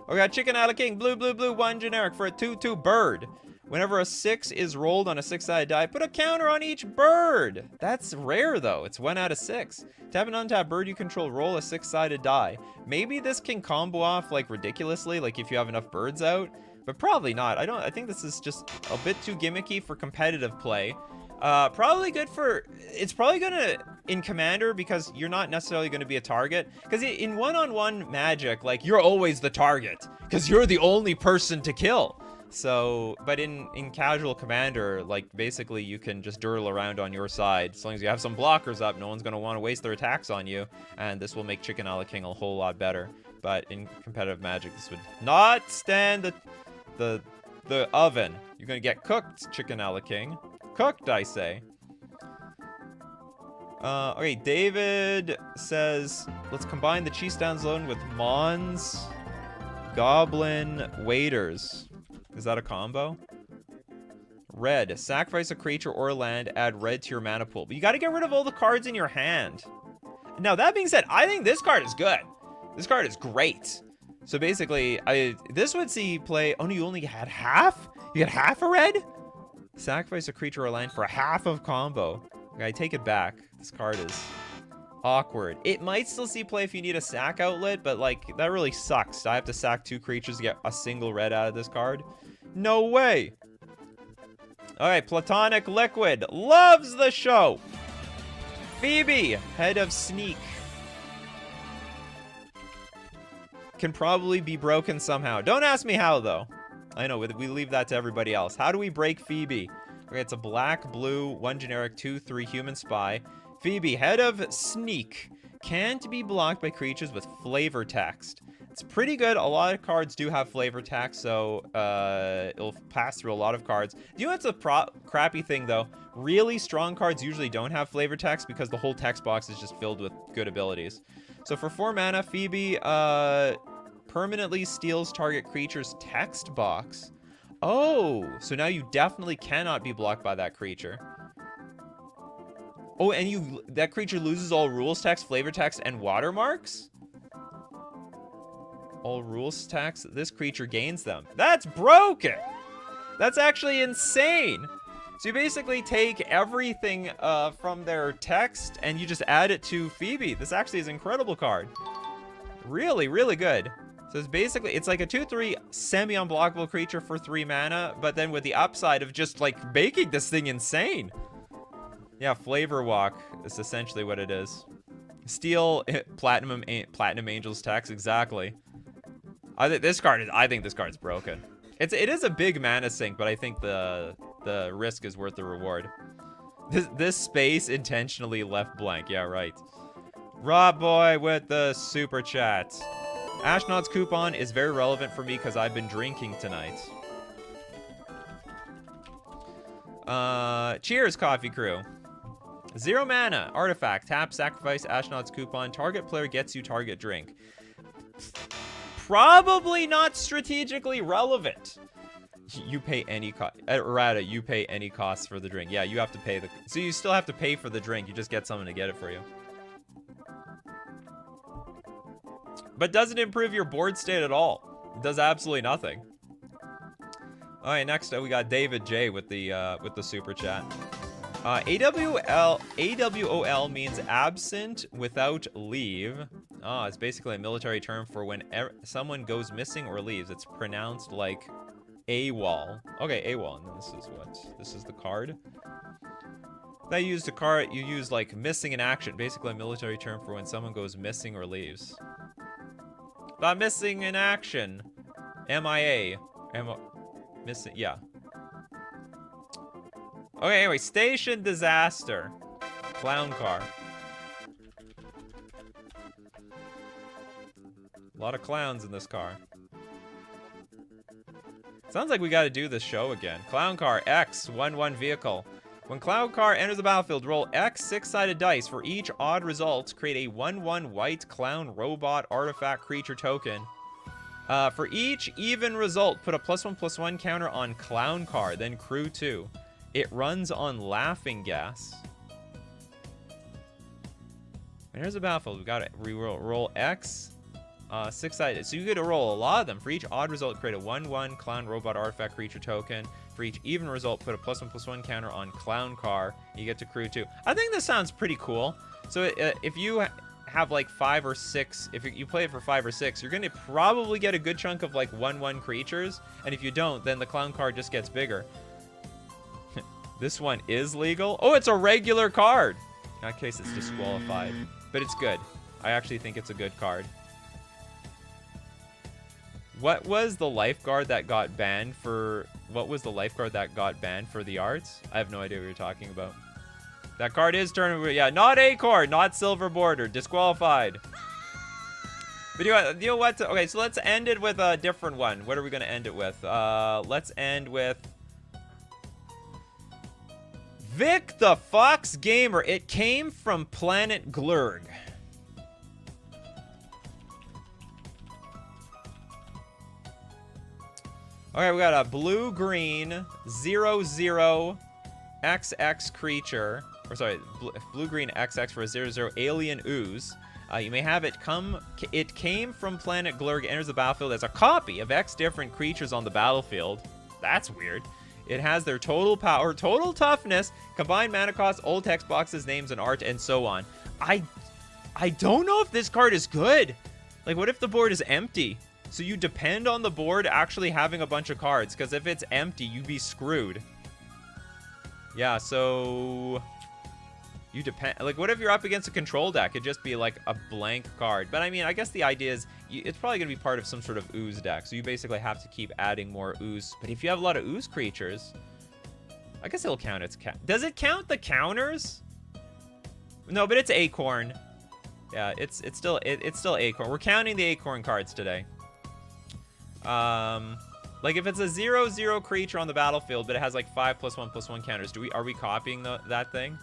[SPEAKER 1] We got Chicken a la King. Blue, blue, blue. 1 generic for a 2/2 bird. Whenever a 6 is rolled on a 6-sided die, put a counter on each bird. That's rare, though. It's 1 out of 6. Tap an untapped bird you control. Roll a 6-sided die. Maybe this can combo off, like, ridiculously, like if you have enough birds out. But probably not. I think this is just a bit too gimmicky for competitive play. Probably good for... It's probably gonna... In Commander, because you're not necessarily going to be a target. Because in one-on-one Magic, like, you're always the target. Because you're the only person to kill. So, but in casual Commander, like, basically you can just dirtle around on your side. As long as you have some blockers up, no one's going to want to waste their attacks on you. And this will make Chicken a la King a whole lot better. But in competitive Magic, this would not stand the oven. You're going to get cooked, Chicken a la King. Cooked, I say. Okay, David says, let's combine the Cheese Down Zone with Mon's Goblin Waiters. Is that a combo? Red. Sacrifice a creature or land, add red to your mana pool. But you got to get rid of all the cards in your hand. Now, that being said, I think this card is good. This card is great. So basically, this would see play... Oh, no, you only had half? You get half a red? Sacrifice a creature or land for a half of combo. Okay, I take it back. This card is awkward. It might still see play if you need a sack outlet, but, like, that really sucks. I have to sack 2 creatures to get a single red out of this card. No way! Alright, Platonic Liquid loves the show! Phoebe, head of Sneak. Can probably be broken somehow. Don't ask me how, though. I know, we leave that to everybody else. How do we break Phoebe? Okay, it's a black, blue, 1 generic, 2/3 human spy. Phoebe, head of Sneak. Can't be blocked by creatures with flavor text. It's pretty good. A lot of cards do have flavor text, so it'll pass through a lot of cards. You know what's a crappy thing, though? Really strong cards usually don't have flavor text because the whole text box is just filled with good abilities. So for 4 mana, Phoebe permanently steals target creature's text box. Oh, so now you definitely cannot be blocked by that creature. Oh, and that creature loses all rules text, flavor text, and watermarks? All rules text, this creature gains them. That's broken! That's actually insane! So you basically take everything from their text and you just add it to Phoebe. This actually is an incredible card. Really, really good. So it's like a 2/3 semi-unblockable creature for 3 mana, but then with the upside of just, like, making this thing insane. Yeah, Flavor Walk is essentially what it is. Steal Platinum Angel's text, exactly. I think this card's broken. It is a big mana sink, but I think the risk is worth the reward. This space intentionally left blank. Yeah, right. Rob Boy with the super chat. Ashnod's coupon is very relevant for me because I've been drinking tonight. Cheers, Coffee Crew. 0 mana, artifact, tap, sacrifice, Ashnod's coupon. Target player gets you target drink. Probably not strategically relevant. You pay any cost. Errata, you pay any costs for the drink. Yeah, you have to pay the... So you still have to pay for the drink. You just get someone to get it for you. But doesn't improve your board state at all. It does absolutely nothing. All right, next we got David J with the super chat. AWOL means absent without leave. It's basically a military term for when someone goes missing or leaves. It's pronounced like AWOL. Okay, AWOL. And then this is what? This is the card. That you use the card. You use like missing in action. Basically a military term for when someone goes missing or leaves. Not missing in action. MIA. Missing. Yeah. Okay, anyway, Station Disaster. Clown car. A lot of clowns in this car. Sounds like we gotta do this show again. Clown car, X, 1/1 vehicle. When clown car enters the battlefield, roll X 6-sided dice. For each odd result, create a 1/1 white clown robot artifact creature token. For each even result, put a +1/+1 counter on clown car, then crew 2. It runs on laughing gas. And here's a battlefield. We got it. Roll X, 6-sided. So you get to roll a lot of them. For each odd result, create a 1/1 clown robot artifact creature token. For each even result, put a +1/+1 counter on clown car. You get to crew 2. I think this sounds pretty cool. So if you have like 5 or 6, if you play it for 5 or 6, you're going to probably get a good chunk of like 1/1 creatures. And if you don't, then the clown card just gets bigger. This one is legal. Oh, it's a regular card. In that case, it's disqualified. But it's good. I actually think it's a good card. What was the lifeguard that got banned for... What was the lifeguard that got banned for the arts? I have no idea what you're talking about. That card is tournament... Yeah, not Acorn, not Silver Border. Disqualified. But you know what? Okay, so let's end it with a different one. What are we going to end it with? Let's end with... Vic the Fox Gamer. It came from Planet Glurg. Okay, we got a blue-green 0/0 XX creature. Or sorry, blue-green XX for a 0/0 alien ooze. You may have it come... It came from Planet Glurg, enters the battlefield as a copy of X different creatures on the battlefield. That's weird. It has their total power, total toughness, combined mana cost, old text boxes, names, and art, and so on. I don't know if this card is good. Like, what if the board is empty? So you depend on the board actually having a bunch of cards, because if it's empty, you'd be screwed. Yeah, so... You depend... Like, what if you're up against a control deck? It'd just be, like, a blank card. But, I mean, I guess the idea is... it's probably going to be part of some sort of ooze deck. So you basically have to keep adding more ooze. But if you have a lot of ooze creatures... I guess it'll count its... Does it count the counters? No, but it's Acorn. Yeah, it's still Acorn. We're counting the Acorn cards today. Like, if it's a 0/0 creature on the battlefield, but it has, like, 5+1/+1 counters, are we copying that thing?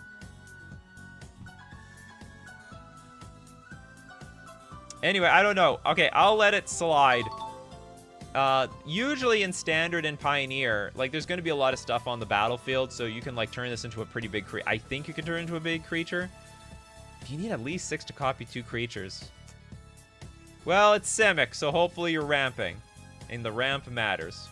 [SPEAKER 1] Anyway, I don't know. Okay, I'll let it slide. Usually in Standard and Pioneer, like, there's going to be a lot of stuff on the battlefield, so you can, like, turn this into a pretty big creature. I think you can turn it into a big creature. You need at least 6 to copy 2 creatures. Well, it's Simic, so hopefully you're ramping. And the ramp matters.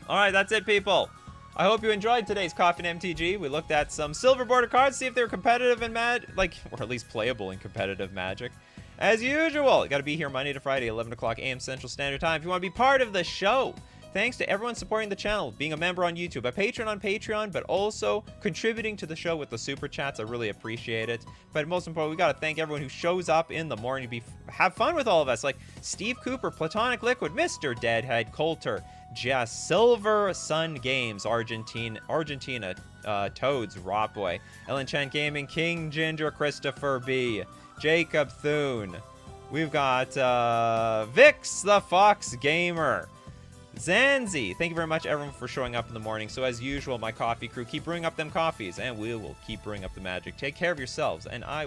[SPEAKER 1] Alright, that's it, people. I hope you enjoyed today's Coffee and MTG. We looked at some silver border cards, see if they were competitive in or at least playable in competitive Magic. As usual, you gotta be here Monday to Friday, 11 o'clock a.m. Central Standard Time if you want to be part of the show. Thanks to everyone supporting the channel, being a member on YouTube, a patron on Patreon, but also contributing to the show with the super chats. I really appreciate it. But most importantly, we gotta thank everyone who shows up in the morning to have fun with all of us, like Steve Cooper, Platonic Liquid, Mr. Deadhead, Coulter, Jess, Silver Sun Games, Argentina, Toads, Rotboy, Ellen Chan Gaming, King Ginger, Christopher B, Jacob Thune. We've got Vix the Fox Gamer, Zanzi. Thank you very much, everyone, for showing up in the morning. So as usual, my coffee crew, keep brewing up them coffees, and we will keep brewing up the magic. Take care of yourselves, and I